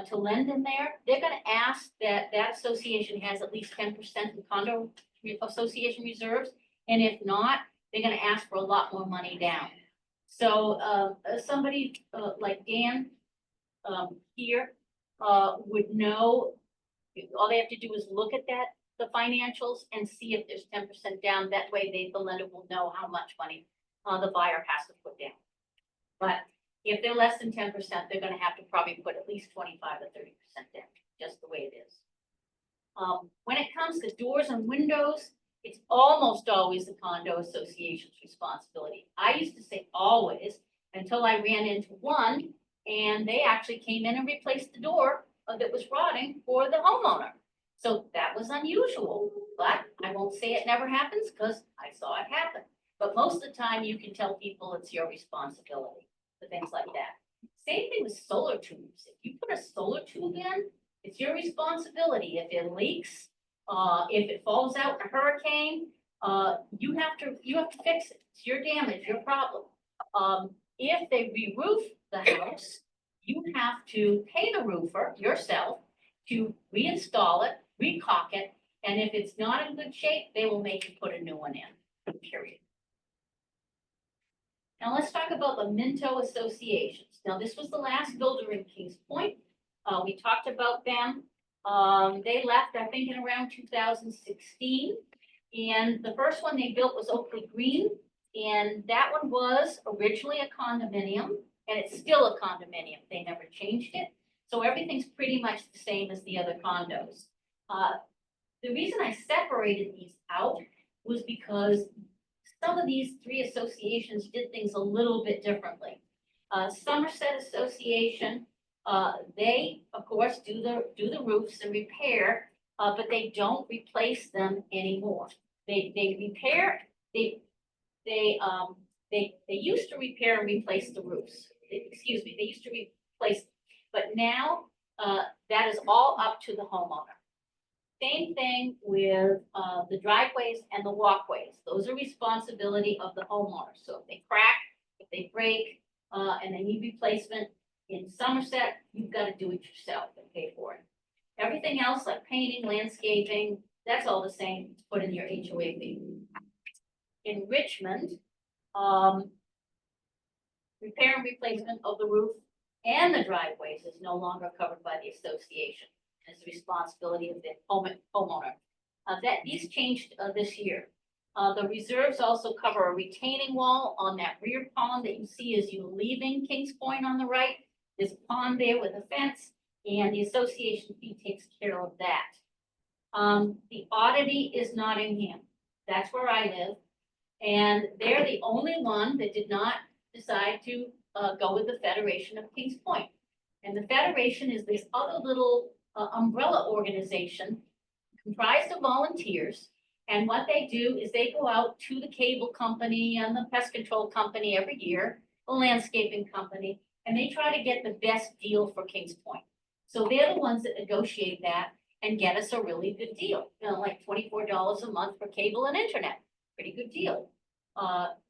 to lend in there, they're gonna ask that that association has at least 10% in condo association reserves. And if not, they're gonna ask for a lot more money down. So, somebody, like Dan, here, would know, all they have to do is look at that, the financials, and see if there's 10% down. That way the lender will know how much money, the buyer has to put down. But if they're less than 10%, they're gonna have to probably put at least 25 to 30% down, just the way it is. When it comes to doors and windows, it's almost always the condo association's responsibility. I used to say always, until I ran into one, and they actually came in and replaced the door that was rotting for the homeowner. So that was unusual, but I won't say it never happens, because I saw it happen. But most of the time, you can tell people it's your responsibility for things like that. Same thing with solar tubes. If you put a solar tube in, it's your responsibility. If it leaks, if it falls out in a hurricane, you have to fix it. It's your damage, your problem. If they re-roof the house, you have to pay the roofer yourself to reinstall it, re-caulk it, and if it's not in good shape, they will make you put a new one in, period. Now let's talk about the Minto associations. Now, this was the last builder in Kings Point. We talked about them. They left, I think, in around 2016. And the first one they built was Oakley Green. And that one was originally a condominium, and it's still a condominium. They never changed it. So everything's pretty much the same as the other condos. The reason I separated these out was because some of these three associations did things a little bit differently. Somerset Association, they, of course, do the roofs and repair, but they don't replace them anymore. They repair, they used to repair and replace the roofs. Excuse me, they used to replace, but now, that is all up to the homeowner. Same thing with, the driveways and the walkways. Those are responsibility of the homeowner. So if they crack, if they break, and they need replacement, in Somerset, you've got to do it yourself and pay for it. Everything else, like painting, landscaping, that's all the same. It's put in your HOA fee. In Richmond, repair and replacement of the roof and the driveways is no longer covered by the association. It's the responsibility of the homeowner. These changed this year. The reserves also cover a retaining wall on that rear pond that you see as you leaving Kings Point on the right. There's a pond there with a fence, and the association fee takes care of that. The oddity is Nottingham. That's where I live. And they're the only one that did not decide to go with the Federation of Kings Point. And the Federation is this other little umbrella organization comprised of volunteers. And what they do is they go out to the cable company and the pest control company every year, the landscaping company, and they try to get the best deal for Kings Point. So they're the ones that negotiate that and get us a really good deal, like $24 a month for cable and internet. Pretty good deal.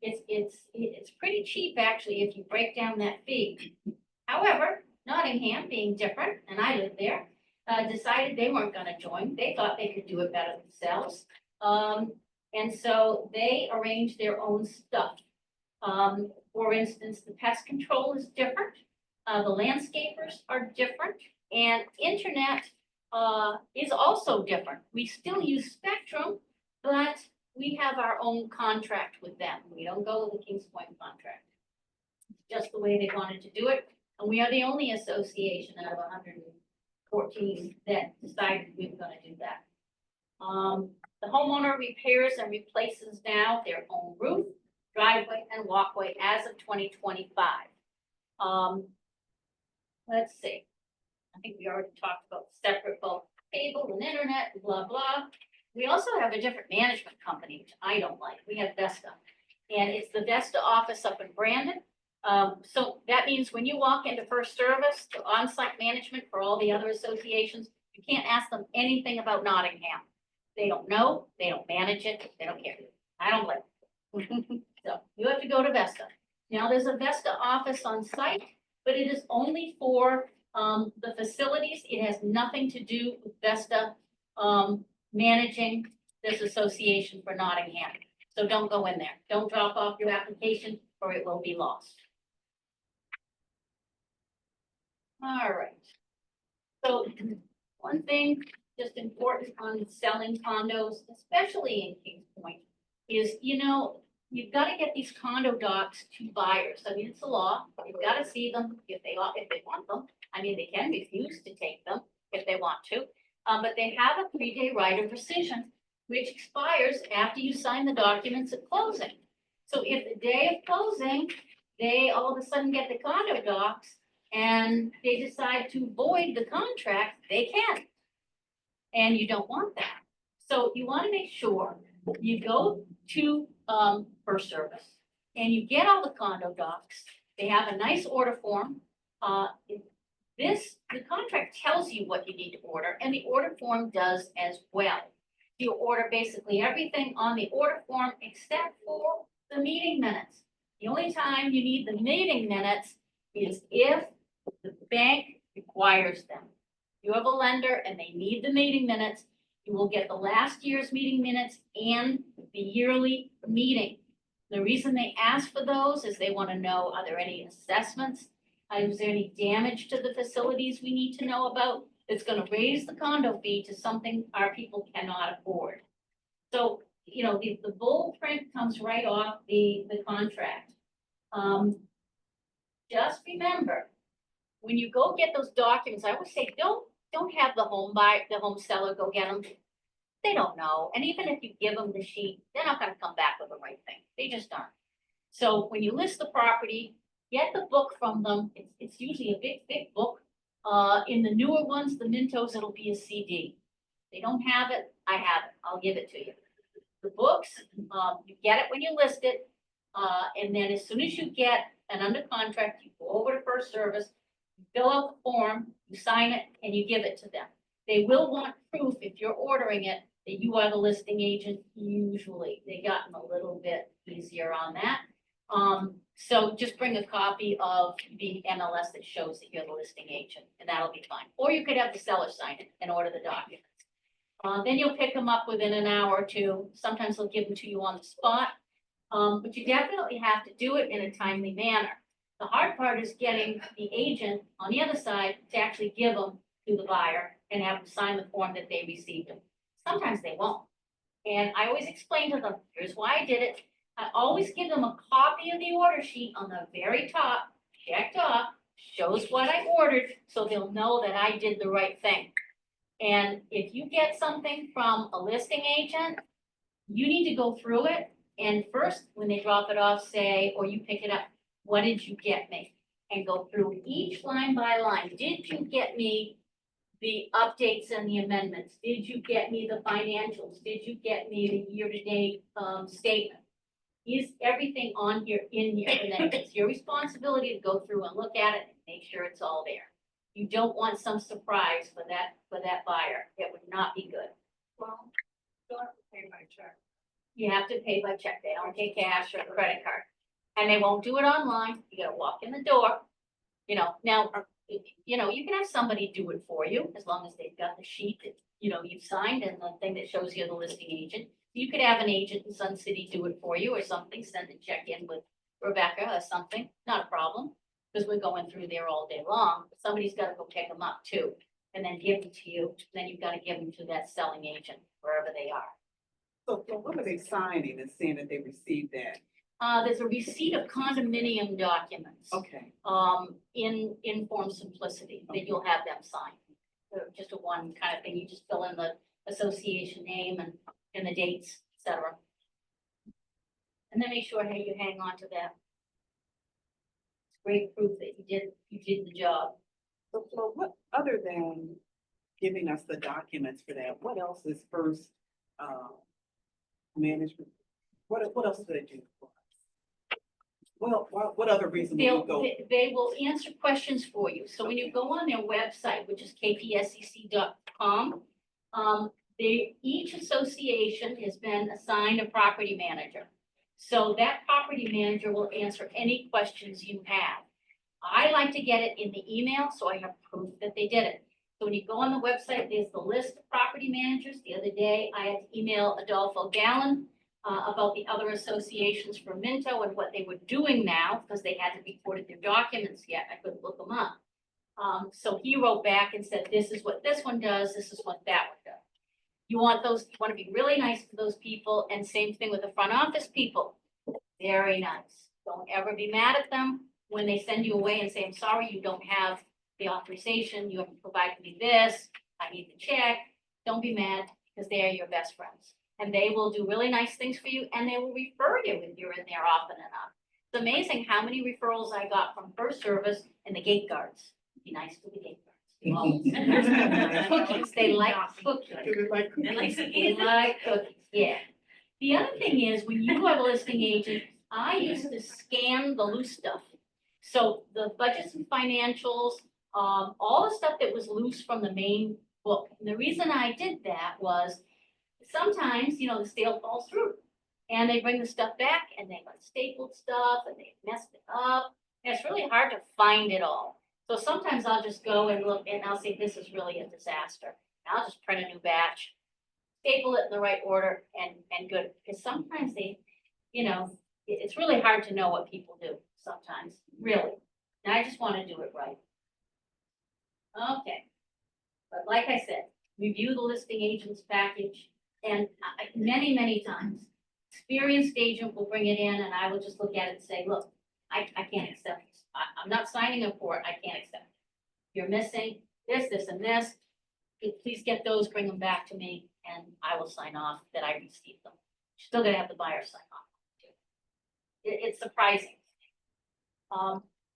It's pretty cheap actually if you break down that fee. However, Nottingham being different, and I live there, decided they weren't gonna join. They thought they could do it better themselves. And so they arranged their own stuff. For instance, the pest control is different. The landscapers are different, and internet is also different. We still use Spectrum, but we have our own contract with them. We don't go with the Kings Point contract. It's just the way they wanted to do it. And we are the only association out of 114 that decided we were gonna do that. The homeowner repairs and replaces now their own roof, driveway, and walkway as of 2025. Let's see. I think we already talked about separate both cable and internet, blah, blah. We also have a different management company, which I don't like. We have Vesta. And it's the Vesta office up in Brandon. So that means when you walk into First Service, the on-site management for all the other associations, you can't ask them anything about Nottingham. They don't know, they don't manage it, they don't care. I don't like it. So you have to go to Vesta. Now, there's a Vesta office on site, but it is only for the facilities. It has nothing to do with Vesta managing this association for Nottingham. So don't go in there. Don't drop off your application or it will be lost. All right. So one thing just important on selling condos, especially in Kings Point, is, you've got to get these condo docs to buyers. I mean, it's a law. You've got to see them if they want them. I mean, they can refuse to take them if they want to. But they have a 3-day right of rescission, which expires after you sign the documents at closing. So if the day of closing, they all of a sudden get the condo docs and they decide to void the contract, they can. And you don't want that. So you want to make sure you go to First Service and you get all the condo docs. They have a nice order form. The contract tells you what you need to order, and the order form does as well. You order basically everything on the order form except for the meeting minutes. The only time you need the meeting minutes is if the bank requires them. You have a lender and they need the meeting minutes, you will get the last year's meeting minutes and the yearly meeting. The reason they ask for those is they want to know, are there any assessments? Is there any damage to the facilities we need to know about? It's going to raise the condo fee to something our people cannot afford. So, the bold print comes right off the contract. Just remember, when you go get those documents, I always say, don't have the home seller go get them. They don't know. And even if you give them the sheet, they're not going to come back with the right thing. They just aren't. So when you list the property, get the book from them. It's usually a big, thick book. In the newer ones, the Mintos, it'll be a CD. They don't have it, I have it. I'll give it to you. The books, you get it when you list it. And then as soon as you get an under contract, you go over to First Service, you fill out the form, you sign it, and you give it to them. They will want proof if you're ordering it that you are the listing agent. Usually, they've gotten a little bit easier on that. So just bring a copy of the MLS that shows that you're the listing agent, and that'll be fine. Or you could have the seller sign it and order the documents. Then you'll pick them up within an hour or two. Sometimes they'll give them to you on the spot. But you definitely have to do it in a timely manner. The hard part is getting the agent on the other side to actually give them to the buyer and have them sign the form that they received them. Sometimes they won't. And I always explain to them, here's why I did it. I always give them a copy of the order sheet on the very top, checked off, shows what I ordered, so they'll know that I did the right thing. And if you get something from a listing agent, you need to go through it. And first, when they drop it off, say, or you pick it up, what did you get me? And go through each line by line. Did you get me the updates and the amendments? Did you get me the financials? Did you get me the year-to-date statement? Is everything on here, in here? And then it's your responsibility to go through and look at it and make sure it's all there. You don't want some surprise for that buyer. It would not be good. Well, you'll have to pay by check. You have to pay by check. They don't take cash or credit card. And they won't do it online. You gotta walk in the door. You know, now, you know, you can have somebody do it for you as long as they've got the sheet that, you know, you've signed and the thing that shows you're the listing agent. You could have an agent in Sun City do it for you or something, send a check in with Rebecca or something, not a problem. Because we're going through there all day long, but somebody's gotta go pick them up too, and then give them to you, then you've gotta give them to that selling agent, wherever they are. So what are they signing and saying that they received that? There's a receipt of condominium documents, Okay, in Form Simplicity, that you'll have them sign. Just a one kind of thing, you just fill in the association name and the dates, et cetera. And then make sure, hey, you hang on to that. It's great proof that you did the job. so Flo, what, other than giving us the documents for that, what else is first, management? What else do they do for us? Well, what other reason will we go? They will answer questions for you. So when you go on their website, which is kpsec.com, each association has been assigned a property manager. So that property manager will answer any questions you have. I like to get it in the email, so I have proof that they did it. So when you go on the website, there's the list of property managers. The other day, I had to email Adolfo Gallen about the other associations for Minto and what they were doing now, because they hadn't recorded their documents yet. I couldn't look them up. So he wrote back and said, this is what this one does, this is what that one does. You want to be really nice to those people, and same thing with the front office people. Very nice. Don't ever be mad at them when they send you away and say, I'm sorry, you don't have the authorization, you haven't provided me this, I need the check. Don't be mad, because they are your best friends. And they will do really nice things for you, and they will refer you if you're in there often enough. It's amazing how many referrals I got from First Service and the gate guards. Be nice to the gate guards. Cookies, they like cookies. They like cookies, yeah. The other thing is, when you are a listing agent, I used to scan the loose stuff. So the budgets and financials, all the stuff that was loose from the main book. And the reason I did that was sometimes, you know, the sale falls through. And they bring the stuff back and they stapled stuff and they messed it up. And it's really hard to find it all. So sometimes I'll just go and look and I'll say, this is really a disaster. And I'll just print a new batch, staple it in the right order and good. Because sometimes they, you know, it's really hard to know what people do sometimes, really. And I just want to do it right. Okay. But like I said, review the listing agent's package, and many, many times, experienced agent will bring it in and I will just look at it and say, look, I can't accept this. I'm not signing up for it. I can't accept it. You're missing this, and this. Please get those, bring them back to me, and I will sign off that I received them. Still gonna have the buyer sign off. It's surprising.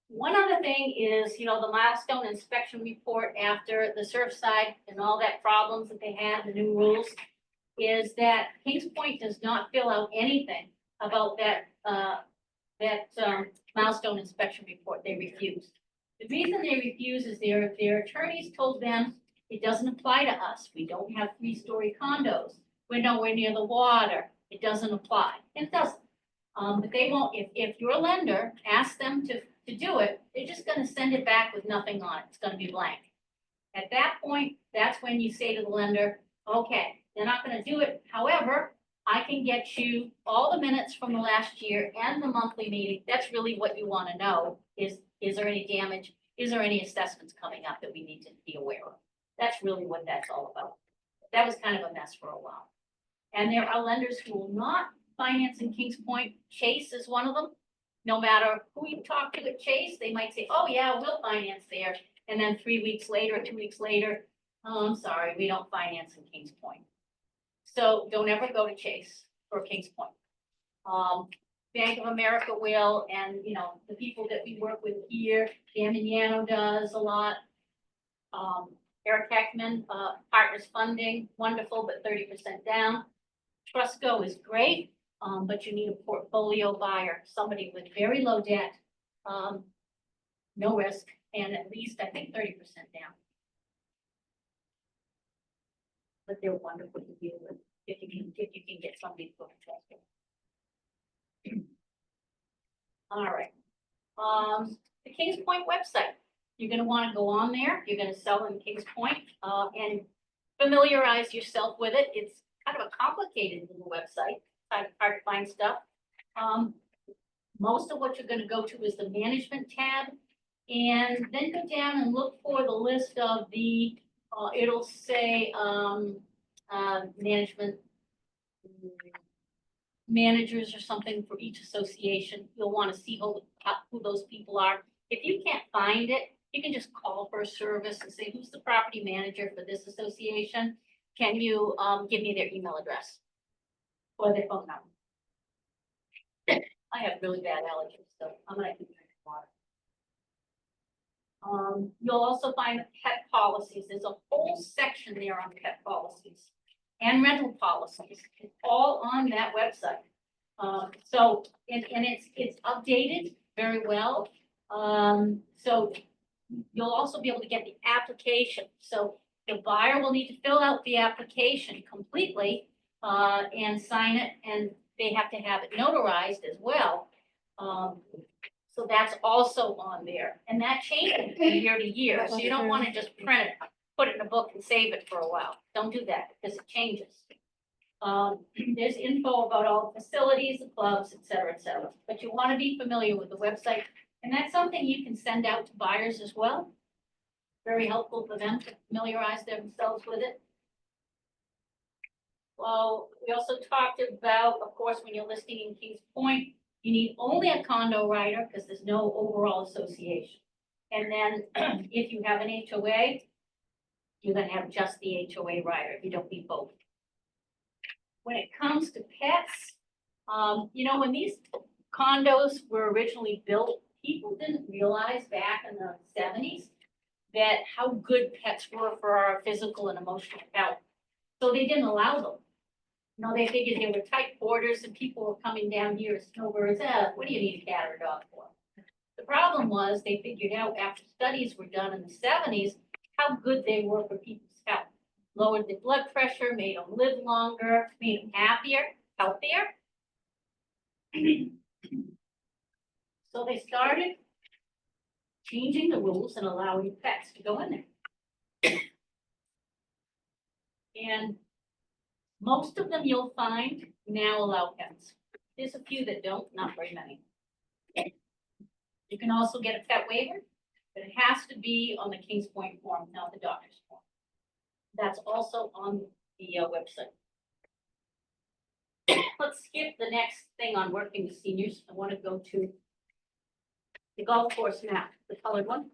One other thing is, you know, the milestone inspection report after the Surfside and all that problems that they had, the new rules, is that Kings Point does not fill out anything about that milestone inspection report. They refused. The reason they refuse is their attorneys told them it doesn't apply to us. We don't have 3-story condos. We're nowhere near the water. It doesn't apply. It doesn't. But they won't, if your lender asks them to do it, they're just gonna send it back with nothing on it. It's gonna be blank. At that point, that's when you say to the lender, okay, they're not gonna do it. However, I can get you all the minutes from the last year and the monthly meeting. That's really what you wanna know, is there any damage? Is there any assessments coming up that we need to be aware of? That's really what that's all about. That was kind of a mess for a while. And there are lenders who will not finance in Kings Point. Chase is one of them. No matter who you talk to at Chase, they might say, oh yeah, we'll finance there. And then 3 weeks later, 2 weeks later, Oh, I'm sorry, we don't finance in Kings Point. So don't ever go to Chase or Kings Point. Bank of America will, and you know, the people that we work with here, Damiano does a lot. Eric Heckman, Partners Funding, wonderful, but 30% down. Trustco is great, but you need a portfolio buyer, somebody with very low debt, no risk, and at least, I think, 30% down. But they're wonderful to deal with, if you can get somebody to go to Trustco. All right. The Kings Point website, you're gonna wanna go on there, you're gonna sell in Kings Point, and familiarize yourself with it. It's kind of a complicated little website, hard to find stuff. Most of what you're gonna go to is the management tab, and then go down and look for the list of the, it'll say, management managers or something for each association. You'll want to see who those people are. If you can't find it, you can just call for a service and say, who's the property manager for this association? Can you give me their email address or their phone number? I have really bad allergies, so I'm gonna keep drinking water. You'll also find pet policies. There's a whole section there on pet policies and rental policies. It's all on that website. So, and it's updated very well. So you'll also be able to get the application. So the buyer will need to fill out the application completely, and sign it, and they have to have it notarized as well. So that's also on there, and that changes from year to year, so you don't wanna just print it, put it in a book and save it for a while. Don't do that, because it changes. There's info about all the facilities, the clubs, et cetera, but you wanna be familiar with the website, and that's something you can send out to buyers as well. Very helpful for them to familiarize themselves with it. Well, we also talked about, of course, when you're listing in Kings Point, you need only a condo rider because there's no overall association. And then if you have an HOA, you're gonna have just the HOA rider. You don't need both. When it comes to pets, you know, when these condos were originally built, people didn't realize back in the 70s that how good pets were for our physical and emotional health. So they didn't allow them. No, they figured they were tight quarters and people were coming down here as snowbirds. What do you need a cat or a dog for? The problem was they figured out after studies were done in the 70s, how good they were for people's health. Lowered the blood pressure, made them live longer, made them happier, healthier. So they started changing the rules and allowing pets to go in there. And most of them you'll find now allow pets. There's a few that don't, not very many. You can also get a pet waiver, but it has to be on the Kings Point form, not the doctor's form. That's also on the website. Let's skip the next thing on working with seniors. I want to go to the golf course map, the colored one.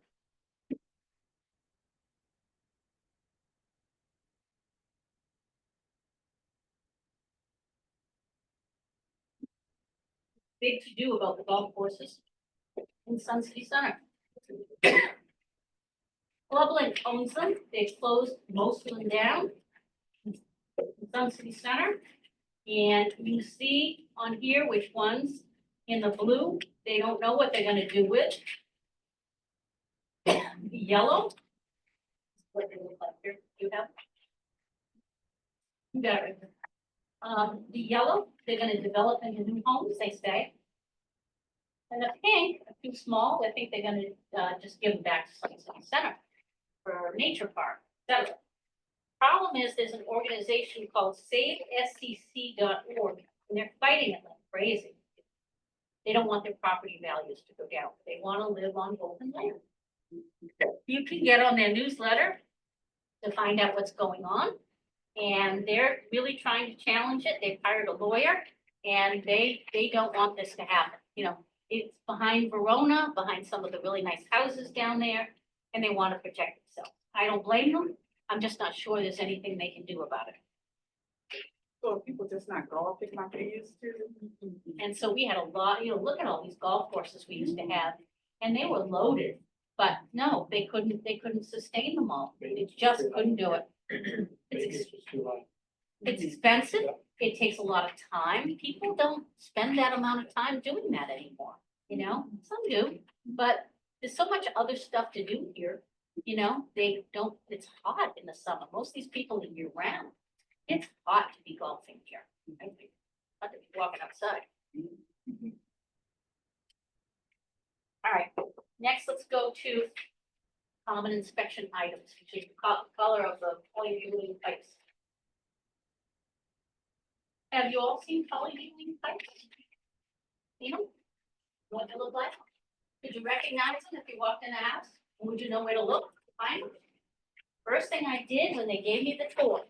Big to do about the golf courses in Sun City Center. Clublink owns them. They've closed most of them down in Sun City Center. And you see on here which ones in the blue, they don't know what they're gonna do with. The yellow, what they look like here, you have? You got it. The yellow, they're gonna develop into new homes, they say. And the pink are too small, I think they're gonna just give them back to Sun City Center for nature park, etc. Problem is, there's an organization called SaveSCC.org, and they're fighting it like crazy. They don't want their property values to go down. They want to live on open land. You can get on their newsletter to find out what's going on. And they're really trying to challenge it. They've hired a lawyer and they don't want this to happen. You know, it's behind Verona, behind some of the really nice houses down there, and they want to protect themselves. I don't blame them. I'm just not sure there's anything they can do about it. So if people just not golfing like they used to. And so we had a lot, look at all these golf courses we used to have, and they were loaded. But no, they couldn't sustain them all. They just couldn't do it. It's expensive. It takes a lot of time. People don't spend that amount of time doing that anymore, Some do, but there's so much other stuff to do here, they don't, it's hot in the summer. Most of these people are year round. It's hot to be golfing here. I think, hot to be walking outside. All right, next let's go to common inspection items, which is the color of the polyethylene pipes. Have you all seen polyethylene pipes? Seen them? What they look like? Did you recognize them if you walked in the house? Would you know where to look to find them? First thing I did when they gave me the tour,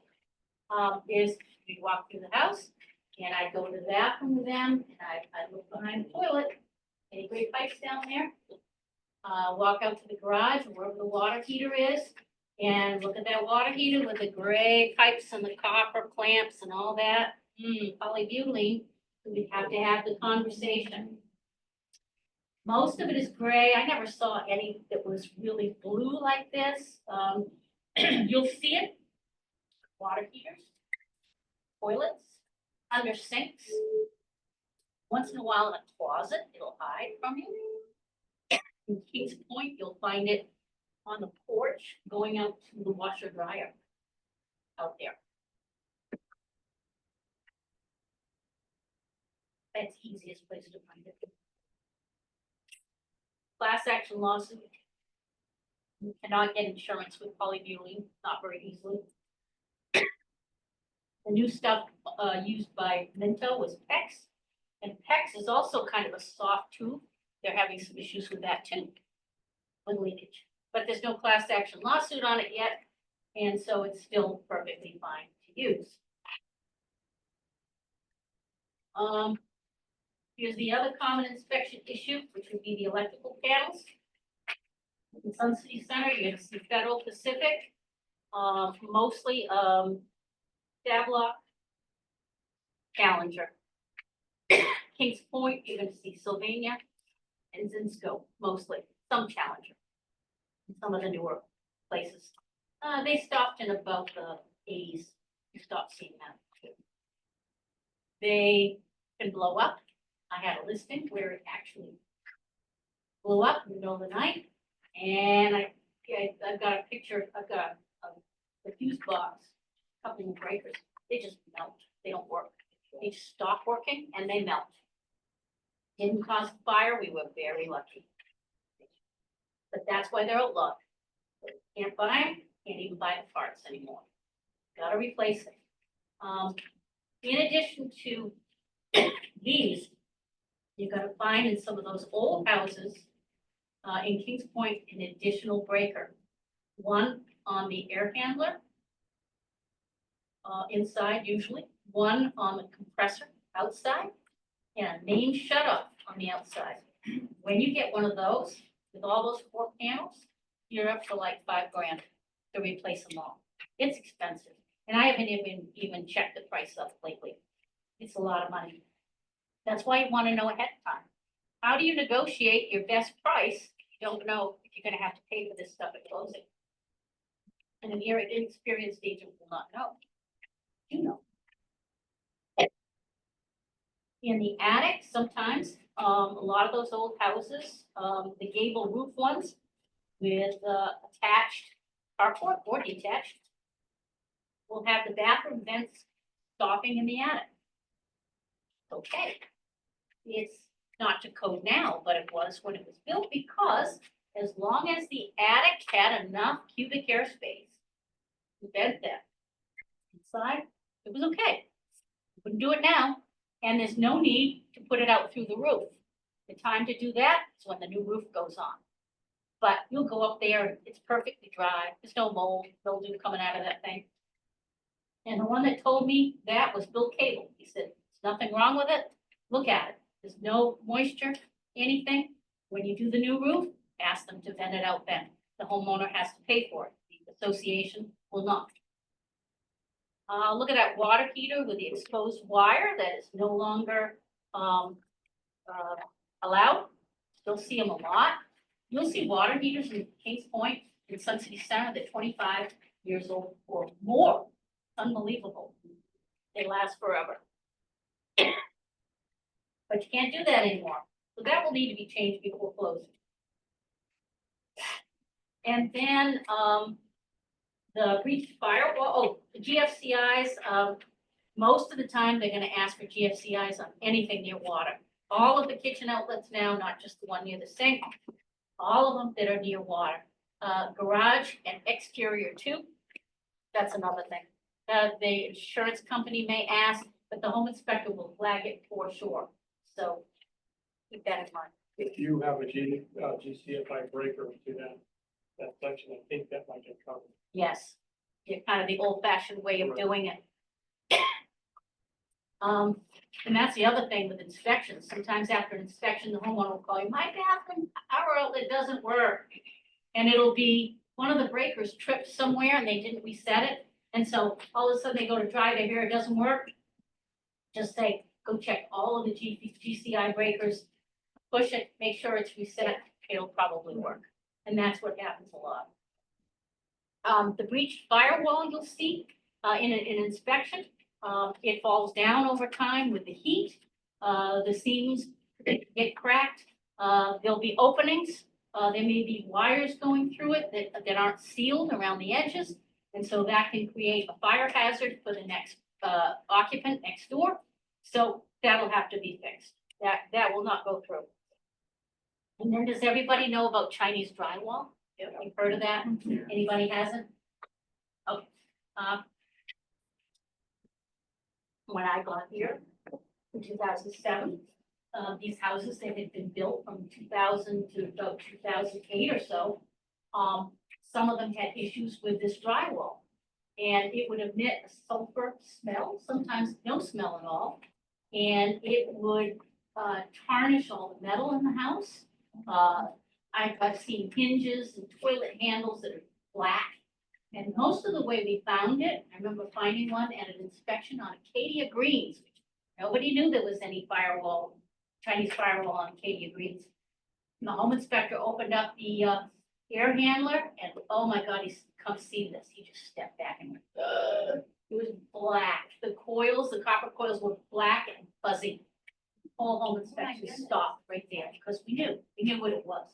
is we walk through the house and I go to the bathroom with them and I look behind the toilet, any gray pipes down there. Walk out to the garage wherever the water heater is and look at that water heater with the gray pipes and the copper clamps and all that. Polybutylene, we have to have the conversation. Most of it is gray. I never saw any that was really blue like this. You'll see it. Water heaters, toilets, under sinks. Once in a while in a closet, it'll hide from you. In Kings Point, you'll find it on the porch going out to the washer dryer out there. That's the easiest place to find it. Class action lawsuit. You cannot get insurance with polybutylene, not very easily. The new stuff used by Minto was PEX, and PEX is also kind of a soft tube. They're having some issues with that too, with leakage. But there's no class action lawsuit on it yet, and so it's still perfectly fine to use. Here's the other common inspection issue, which would be the electrical panels. In Sun City Center, you see Federal Pacific, mostly Dablock, Challenger. Kings Point, you're gonna see Sylvania and Zinsco, mostly, some Challenger. And some of the newer places. They stopped in about the 80s. You stopped seeing that too. They can blow up. I had a listing where it actually blew up in the middle of the night. And I've got a picture, I've got a fuse box, a couple of breakers. They just melt. They don't work. They stop working and they melt. Didn't cause fire. We were very lucky. But that's why they're a lot. Can't buy them, can't even buy the parts anymore. Gotta replace it. In addition to these, you're gonna find in some of those old houses in Kings Point an additional breaker. One on the air handler inside usually, one on the compressor outside, and a main shutoff on the outside. When you get one of those, with all those 4 panels, you're up to like $5 grand to replace them all. It's expensive, and I haven't even checked the price up lately. It's a lot of money. That's why you want to know ahead of time. How do you negotiate your best price if you don't know if you're going to have to pay for this stuff at closing? And an inexperienced agent will not know. You know. In the attic, sometimes, a lot of those old houses, the gable roof ones with attached carport or detached, will have the bathroom vents stopping in the attic. Okay. It's not to code now, but it was when it was built, because as long as the attic had enough cubic air space to vent that inside, it was okay. Wouldn't do it now, and there's no need to put it out through the roof. The time to do that is when the new roof goes on. But you'll go up there, it's perfectly dry, there's no mold, mildew coming out of that thing. And the one that told me that was Bill Cable. He said, there's nothing wrong with it, look at it. There's no moisture, anything. When you do the new roof, ask them to vent it out then. The homeowner has to pay for it. The association will not. Look at that water heater with the exposed wire that is no longer, allowed. You'll see them a lot. You'll see water heaters in Kings Point, in Sun City Center, that 25 years old or more. Unbelievable. They last forever. But you can't do that anymore. So that will need to be changed before closing. And then, the breach firewall, the GFCIs, most of the time, they're gonna ask for GFCIs on anything near water. All of the kitchen outlets now, not just the one near the sink, all of them that are near water. Garage and exterior too, that's another thing. The insurance company may ask, but the home inspector will flag it for sure. So keep that in mind. If you have a GCFI breaker to that section, I think that might get covered. Yes, yeah, kind of the old fashioned way of Right. doing it. And that's the other thing with inspections. Sometimes after an inspection, the homeowner will call you, my bathroom power outlet doesn't work. And it'll be one of the breakers tripped somewhere and they didn't reset it. And so all of a sudden they go to try, they hear it doesn't work. Just say, go check all of the GCI breakers, push it, make sure it's reset, it'll probably work. And that's what happens a lot. The breached firewall you'll see, in an inspection, it falls down over time with the heat. The seams get cracked. There'll be openings. There may be wires going through it that aren't sealed around the edges. And so that can create a fire hazard for the next, occupant next door. So that'll have to be fixed. That will not go through. And then does everybody know about Chinese drywall? You've heard of that? Anybody hasn't? Okay. When I got here in 2007, these houses, they had been built from 2000 to about 2008 or so. Some of them had issues with this drywall. And it would emit a sulfur smell, sometimes no smell at all. And it would tarnish all the metal in the house. I've seen hinges and toilet handles that are black. And most of the way we found it, I remember finding one at an inspection on Acadia Greens. Nobody knew there was any firewall, Chinese firewall on Acadia Greens. And the home inspector opened up the air handler and, oh my God, he's come see this. He just stepped back and went, ugh. It was black. The coils, the copper coils were black and fuzzy. Whole home inspection stopped right there because we knew what it was.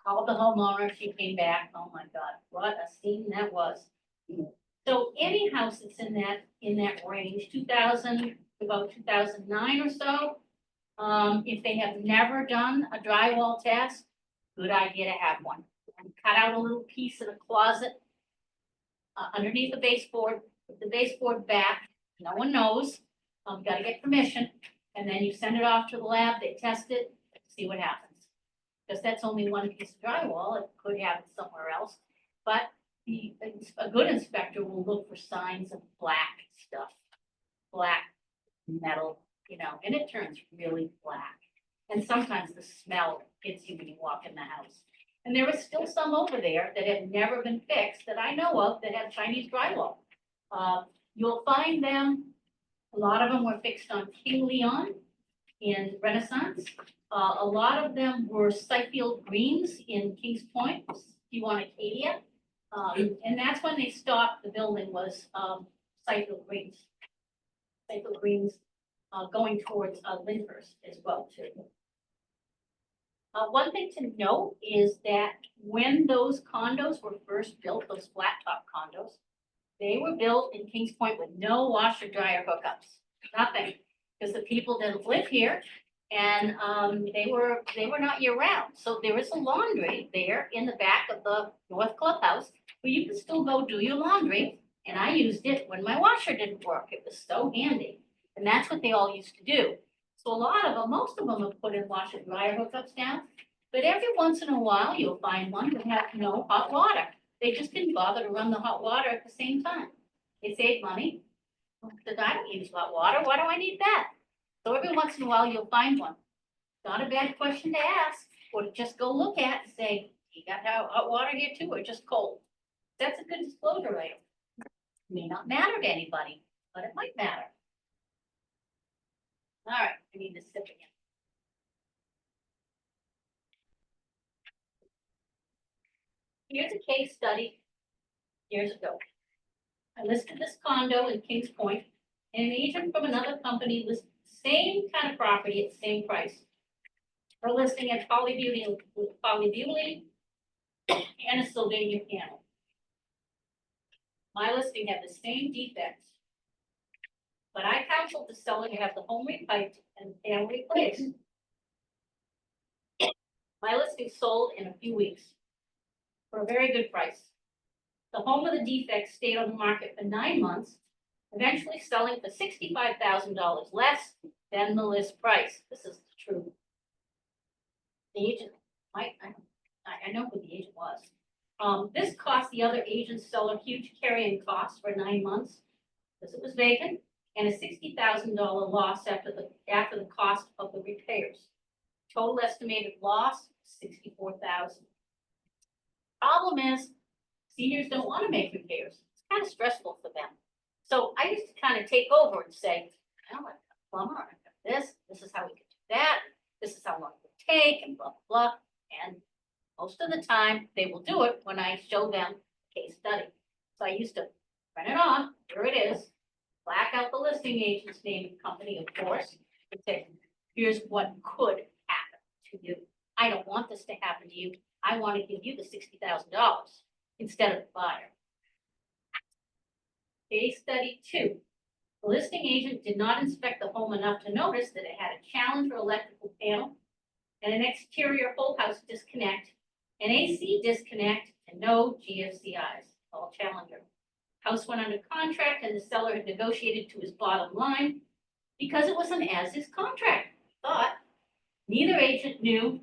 Called the homeowner, she came back, oh my God, what a scene that was. So any house that's in that range, 2000, about 2009 or so, if they have never done a drywall test, good idea to have one. Cut out a little piece in a closet underneath the baseboard, put the baseboard back, no one knows, gotta get permission, and then you send it off to the lab, they test it, see what happens. Because that's only one piece of drywall, it could happen somewhere else, but a good inspector will look for signs of black stuff, black metal, and it turns really black. And sometimes the smell hits you when you walk in the house. And there are still some over there that have never been fixed that I know of that have Chinese drywall. You'll find them, a lot of them were fixed on King Leon in Renaissance. A lot of them were Sightfield Greens in Kings Point, P1 Acadia. And that's when they stopped, the building was Sightfield Greens. Sightfield Greens going towards Lyndhurst as well too. One thing to note is that when those condos were first built, those flat top condos, they were built in Kings Point with no washer dryer hookups, nothing, because the people didn't live here. And they were not year round. So there is a laundry there in the back of the North Clubhouse where you can still go do your laundry. And I used it when my washer didn't work. It was so handy. And that's what they all used to do. So a lot of them, most of them have put in washer dryer hookups down. But every once in a while, you'll find one that has no hot water. They just didn't bother to run the hot water at the same time. They save money. Because I don't use hot water. Why do I need that? So every once in a while, you'll find one. Not a bad question to ask, or to just go look at and say, you got hot water here too, or just cold? That's a good disclosure item. May not matter to anybody, but it might matter. All right, I need to sip again. Here's a case study years ago. I listed this condo in Kings Point, and an agent from another company listed the same kind of property at the same price. Her listing at polybutyl and a Sylvania panel. My listing had the same defects. But I counseled the seller to have the home repiped and the panel replaced. My listing sold in a few weeks for a very good price. The home with the defects stayed on the market for 9 months, eventually selling for $65,000 less than the list price. This is the truth. The agent, I know who the agent was. This cost the other agent seller huge carrying costs for 9 months because it was vacant, and a $60,000 loss after the cost of the repairs. Total estimated loss, $64,000. Problem is, seniors don't want to make repairs. It's kind of stressful for them. So I used to kind of take over and say, I don't want a plumber, I got this is how we can do that, this is how long it would take, and blah, blah, blah. And most of the time, they will do it when I show them a case study. So I used to print it off, here it is, black out the listing agent's name and company, of course, and say, here's what could happen to you. I don't want this to happen to you. I want to give you the $60,000 instead of the buyer. Case study 2. The listing agent did not inspect the home enough to notice that it had a Challenger electrical panel and an exterior whole house disconnect, an AC disconnect, and no GFCIs, all Challenger. House went under contract and the seller had negotiated to his bottom line because it was an as-is contract. But neither agent knew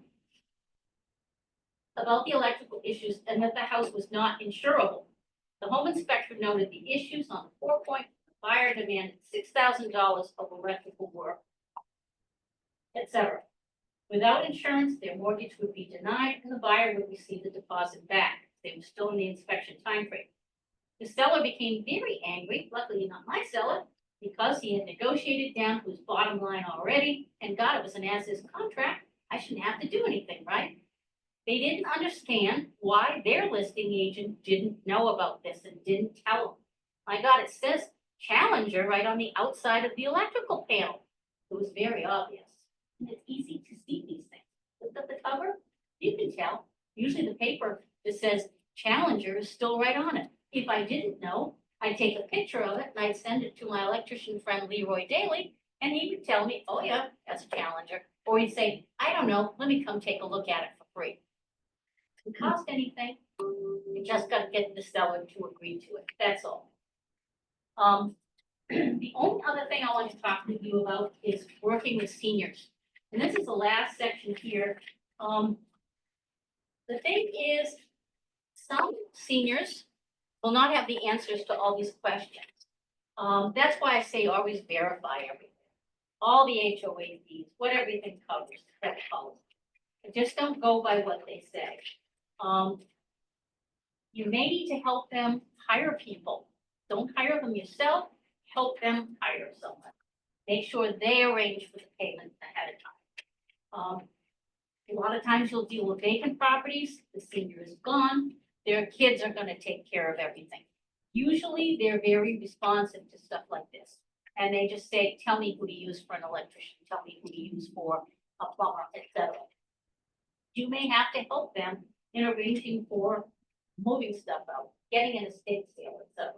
about the electrical issues and that the house was not insurable. The home inspector noted the issues on the 4-point. The buyer demanded $6,000 of electrical work, etc. Without insurance, their mortgage would be denied and the buyer would receive the deposit back. They were still in the inspection timeframe. The seller became very angry, luckily not my seller, because he had negotiated down to his bottom line already and got it was an as-is contract. I shouldn't have to do anything, right? They didn't understand why their listing agent didn't know about this and didn't tell them. My God, it says Challenger right on the outside of the electrical panel. It was very obvious. And it's easy to see these things. Look at the cover, you can tell. Usually the paper that says Challenger is still right on it. If I didn't know, I'd take a picture of it and I'd send it to my electrician friend Leroy Daly, and he would tell me, oh yeah, that's a Challenger. Or he'd say, I don't know, let me come take a look at it for free. It doesn't cost anything. You just got to get the seller to agree to it. That's all. The only other thing I want to talk to you about is working with seniors. And this is the last section here. The thing is, some seniors will not have the answers to all these questions. That's why I say always verify everything. All the HOA fees, what everything covers, that policy. Just don't go by what they say. You may need to help them hire people. Don't hire them yourself, help them hire someone. Make sure they arrange for the payment ahead of time. A lot of times you'll deal with vacant properties, the senior is gone, their kids are gonna take care of everything. Usually they're very responsive to stuff like this. And they just say, tell me who to use for an electrician, tell me who to use for a plumber, etc. You may have to help them in arranging for moving stuff out, getting an estate sale, etc.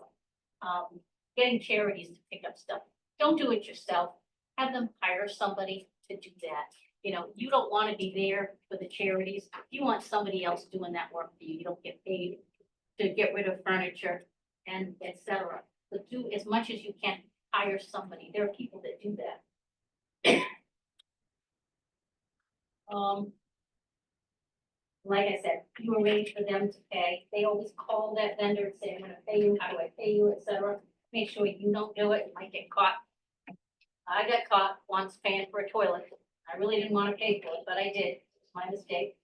Getting charities to pick up stuff. Don't do it yourself. Have them hire somebody to do that. You know, you don't want to be there for the charities. You want somebody else doing that work for you. You don't get paid to get rid of furniture and etc. But do as much as you can. Hire somebody. There are people that do that. Like I said, you arrange for them to pay. They always call that vendor and say, I'm gonna pay you, how do I pay you, etc. Make sure you don't do it, you might get caught. I got caught once paying for a toilet. I really didn't want to pay for it, but I did. It's my mistake.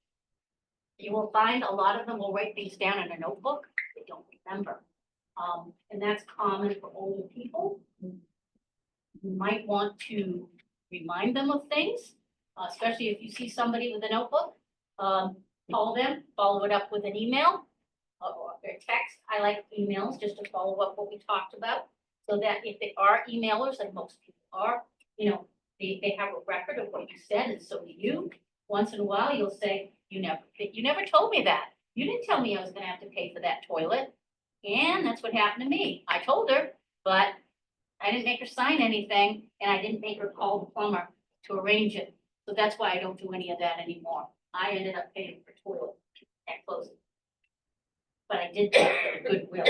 You will find a lot of them will write things down in a notebook. They don't remember. And that's common for older people. You might want to remind them of things, especially if you see somebody with a notebook. Call them, follow it up with an email or a text. I like emails just to follow up what we talked about. So that if they are emailers, and most people are, you know, they have a record of what you said, and so do you. Once in a while, you'll say, you never told me that. You didn't tell me I was gonna have to pay for that toilet. And that's what happened to me. I told her, but I didn't make her sign anything, and I didn't make her call the plumber to arrange it. So that's why I don't do any of that anymore. I ended up paying for toilet at closing. But I did that for goodwill.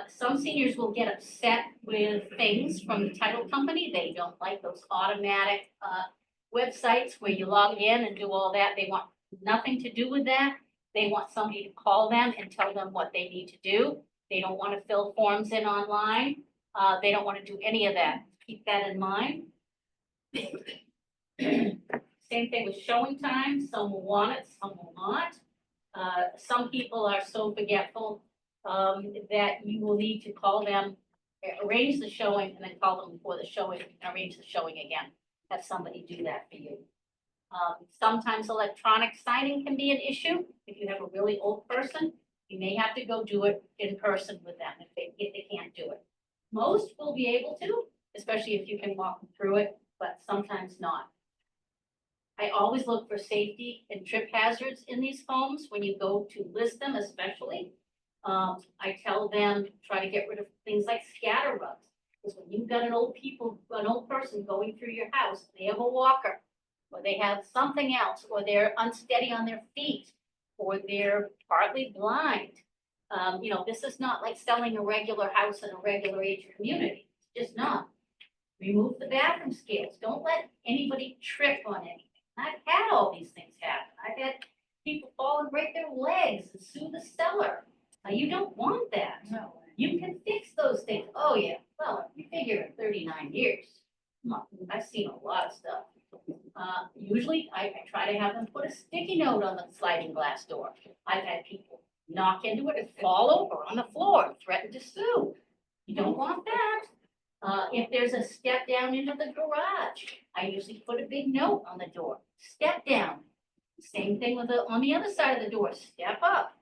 Some seniors will get upset with things from the title company. They don't like those automatic, websites where you log in and do all that. They want nothing to do with that. They want somebody to call them and tell them what they need to do. They don't want to fill forms in online. They don't want to do any of that. Keep that in mind. Same thing with showing time. Some will want it, some will not. Some people are so forgetful that you will need to call them, arrange the showing, and then call them before the showing and arrange the showing again. Have somebody do that for you. Sometimes electronic signing can be an issue. If you have a really old person, you may have to go do it in person with them if they can't do it. Most will be able to, especially if you can walk them through it, but sometimes not. I always look for safety and trip hazards in these homes when you go to list them, especially. I tell them, try to get rid of things like scatter rugs. Because when you've got an old person going through your house, they have a walker, or they have something else, or they're unsteady on their feet, or they're partly blind. You know, this is not like selling a regular house in a regular age community. It's just not. Remove the bathroom scales. Don't let anybody trip on anything. I've had all these things happen. I've had people fall and break their legs and sue the seller. You don't want that. No. You can fix those things. Oh, yeah. Well, you figure in 39 years. Come on, I've seen a lot of stuff. Usually, I try to have them put a sticky note on the sliding glass door. I've had people knock into it and fall over on the floor and threaten to sue. You don't want that. If there's a step down into the garage, I usually put a big note on the door. Step down. Same thing with on the other side of the door. Step up.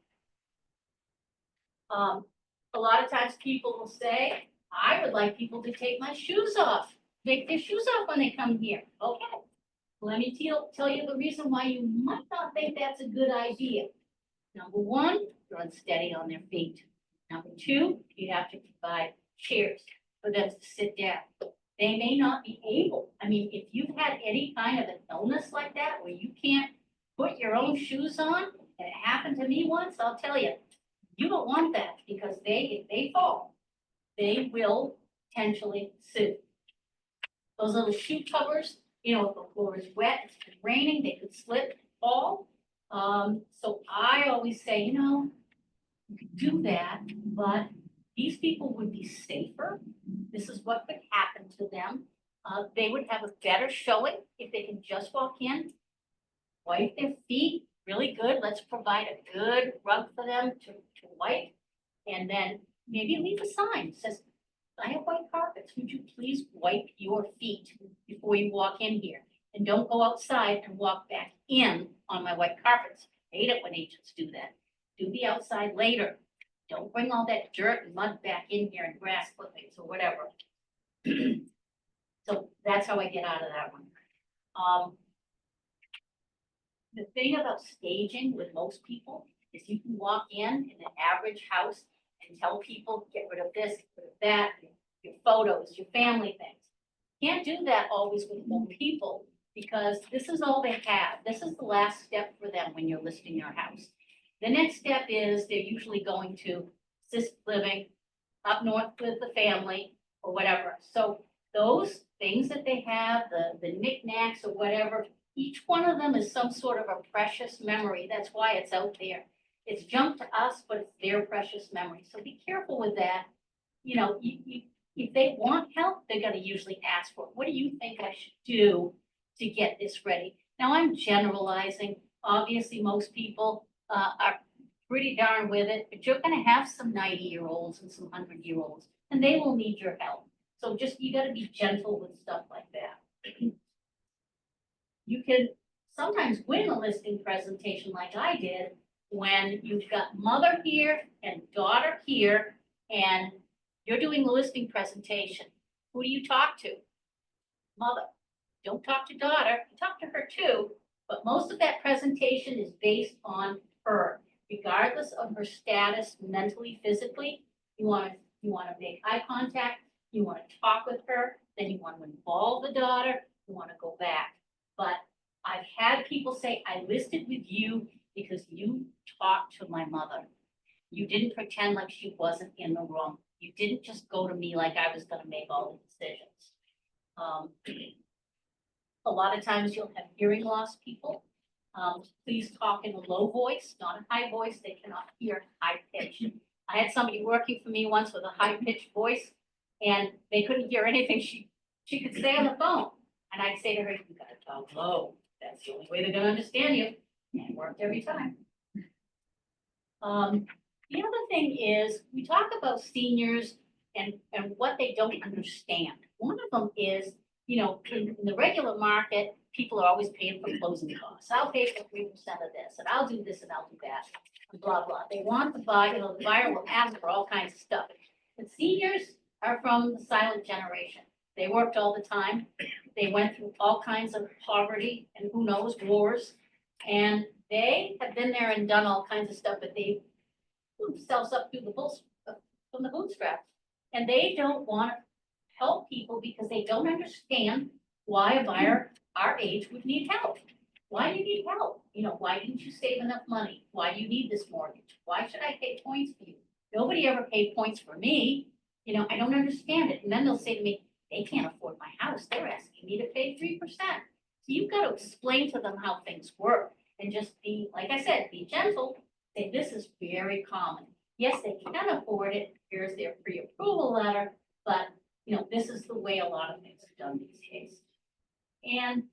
A lot of times people will say, I would like people to take my shoes off. Take their shoes off when they come here. Okay. Let me tell you the reason why you might not think that's a good idea. Number one, they're unsteady on their feet. Number two, you have to provide chairs for them to sit down. They may not be able. I mean, if you've had any kind of an illness like that where you can't put your own shoes on, and it happened to me once, I'll tell you, you don't want that because if they fall, they will potentially sue. Those little shoe covers, you know, if the floor is wet, it's been raining, they could slip, fall. So I always say, you know, you can do that, but these people would be safer. This is what could happen to them. They would have a better showing if they can just walk in, wipe their feet really good. Let's provide a good rug for them to wipe. And then maybe leave a sign that says, I have white carpets. Would you please wipe your feet before you walk in here? And don't go outside and walk back in on my white carpets. I hate it when agents do that. Do the outside later. Don't bring all that dirt and mud back in here and grass clippings or whatever. So that's how I get out of that one. The thing about staging with most people is you can walk in an average house and tell people, get rid of this, get rid of that, your photos, your family things. Can't do that always with old people because this is all they have. This is the last step for them when you're listing your house. The next step is they're usually going to assisted living up north with the family or whatever. So those things that they have, the knickknacks or whatever, each one of them is some sort of a precious memory. That's why it's out there. It's junk to us, but it's their precious memory. So be careful with that. You know, if they want help, they're going to usually ask for it. What do you think I should do to get this ready? Now I'm generalizing. Obviously, most people are pretty darn with it, but you're gonna have some 90-year-olds and some 100-year-olds, and they will need your help. So just, you gotta be gentle with stuff like that. You can sometimes win a listing presentation like I did, when you've got mother here and daughter here, and you're doing the listing presentation. Who do you talk to? Mother. Don't talk to daughter, you talk to her too, but most of that presentation is based on her, regardless of her status mentally, physically. You wanna make eye contact, you wanna talk with her, then you wanna involve the daughter, you wanna go back. But I've had people say, I listed with you because you talked to my mother. You didn't pretend like she wasn't in the room. You didn't just go to me like I was gonna make all the decisions. A lot of times you'll have hearing loss people. Please talk in a low voice, not a high voice. They cannot hear high pitch. I had somebody working for me once with a high pitched voice, and they couldn't hear anything she could say on the phone. And I'd say to her, you gotta talk low. That's the only way they're gonna understand you. And it worked every time. The other thing is, we talk about seniors and what they don't understand. One of them is, you know, in the regular market, people are always paying for closing costs. I'll pay for 3% of this, and I'll do this and I'll do that, and blah, blah. They want to buy, you know, the buyer will ask for all kinds of stuff. But seniors are from the silent generation. They worked all the time. They went through all kinds of poverty and who knows, wars. And they have been there and done all kinds of stuff, but they pulled themselves up through from the bootstraps. And they don't want to help people because they don't understand why a buyer our age would need help. Why do you need help? You know, why didn't you save enough money? Why do you need this mortgage? Why should I pay points for you? Nobody ever paid points for me. You know, I don't understand it. And then they'll say to me, they can't afford my house. They're asking me to pay 3%. So you've got to explain to them how things work and just be, like I said, be gentle. Say, this is very common. Yes, they can afford it. Here's their pre-approval letter, but you know, this is the way a lot of things are done these days. And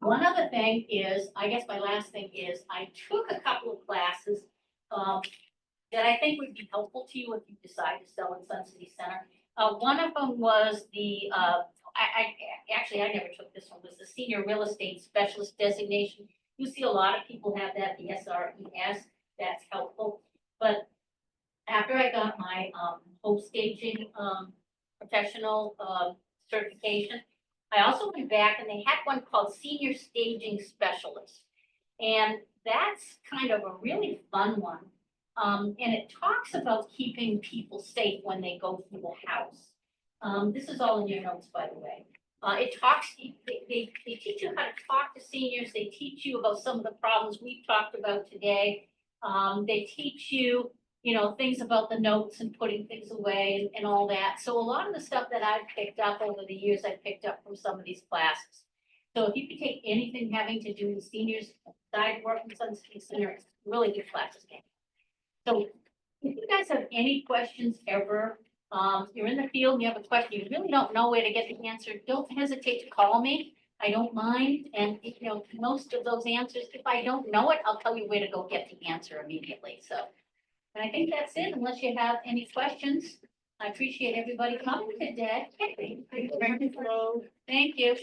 one other thing is, I guess my last thing is, I took a couple of classes that I think would be helpful to you if you decide to sell in Sun City Center. One of them was the, I never took this one, was the Senior Real Estate Specialist designation. You see a lot of people have that, the SRES, that's helpful. But after I got my home staging professional certification, I also went back and they had one called Senior Staging Specialist. And that's kind of a really fun one. And it talks about keeping people safe when they go through the house. This is all in your notes, by the way. It talks, they teach you how to talk to seniors. They teach you about some of the problems we've talked about today. They teach you, you know, things about the notes and putting things away and all that. So a lot of the stuff that I've picked up over the years, I've picked up from some of these classes. So if you could take anything having to do with seniors, side work in Sun City Center, it's really good classes. So if you guys have any questions ever, you're in the field and you have a question, you really don't know where to get the answer, don't hesitate to call me. I don't mind. And you know, most of those answers, if I don't know it, I'll tell you where to go get the answer immediately. So, and I think that's it, unless you have any questions. I appreciate everybody coming today. Thank you, Flo. Thank you.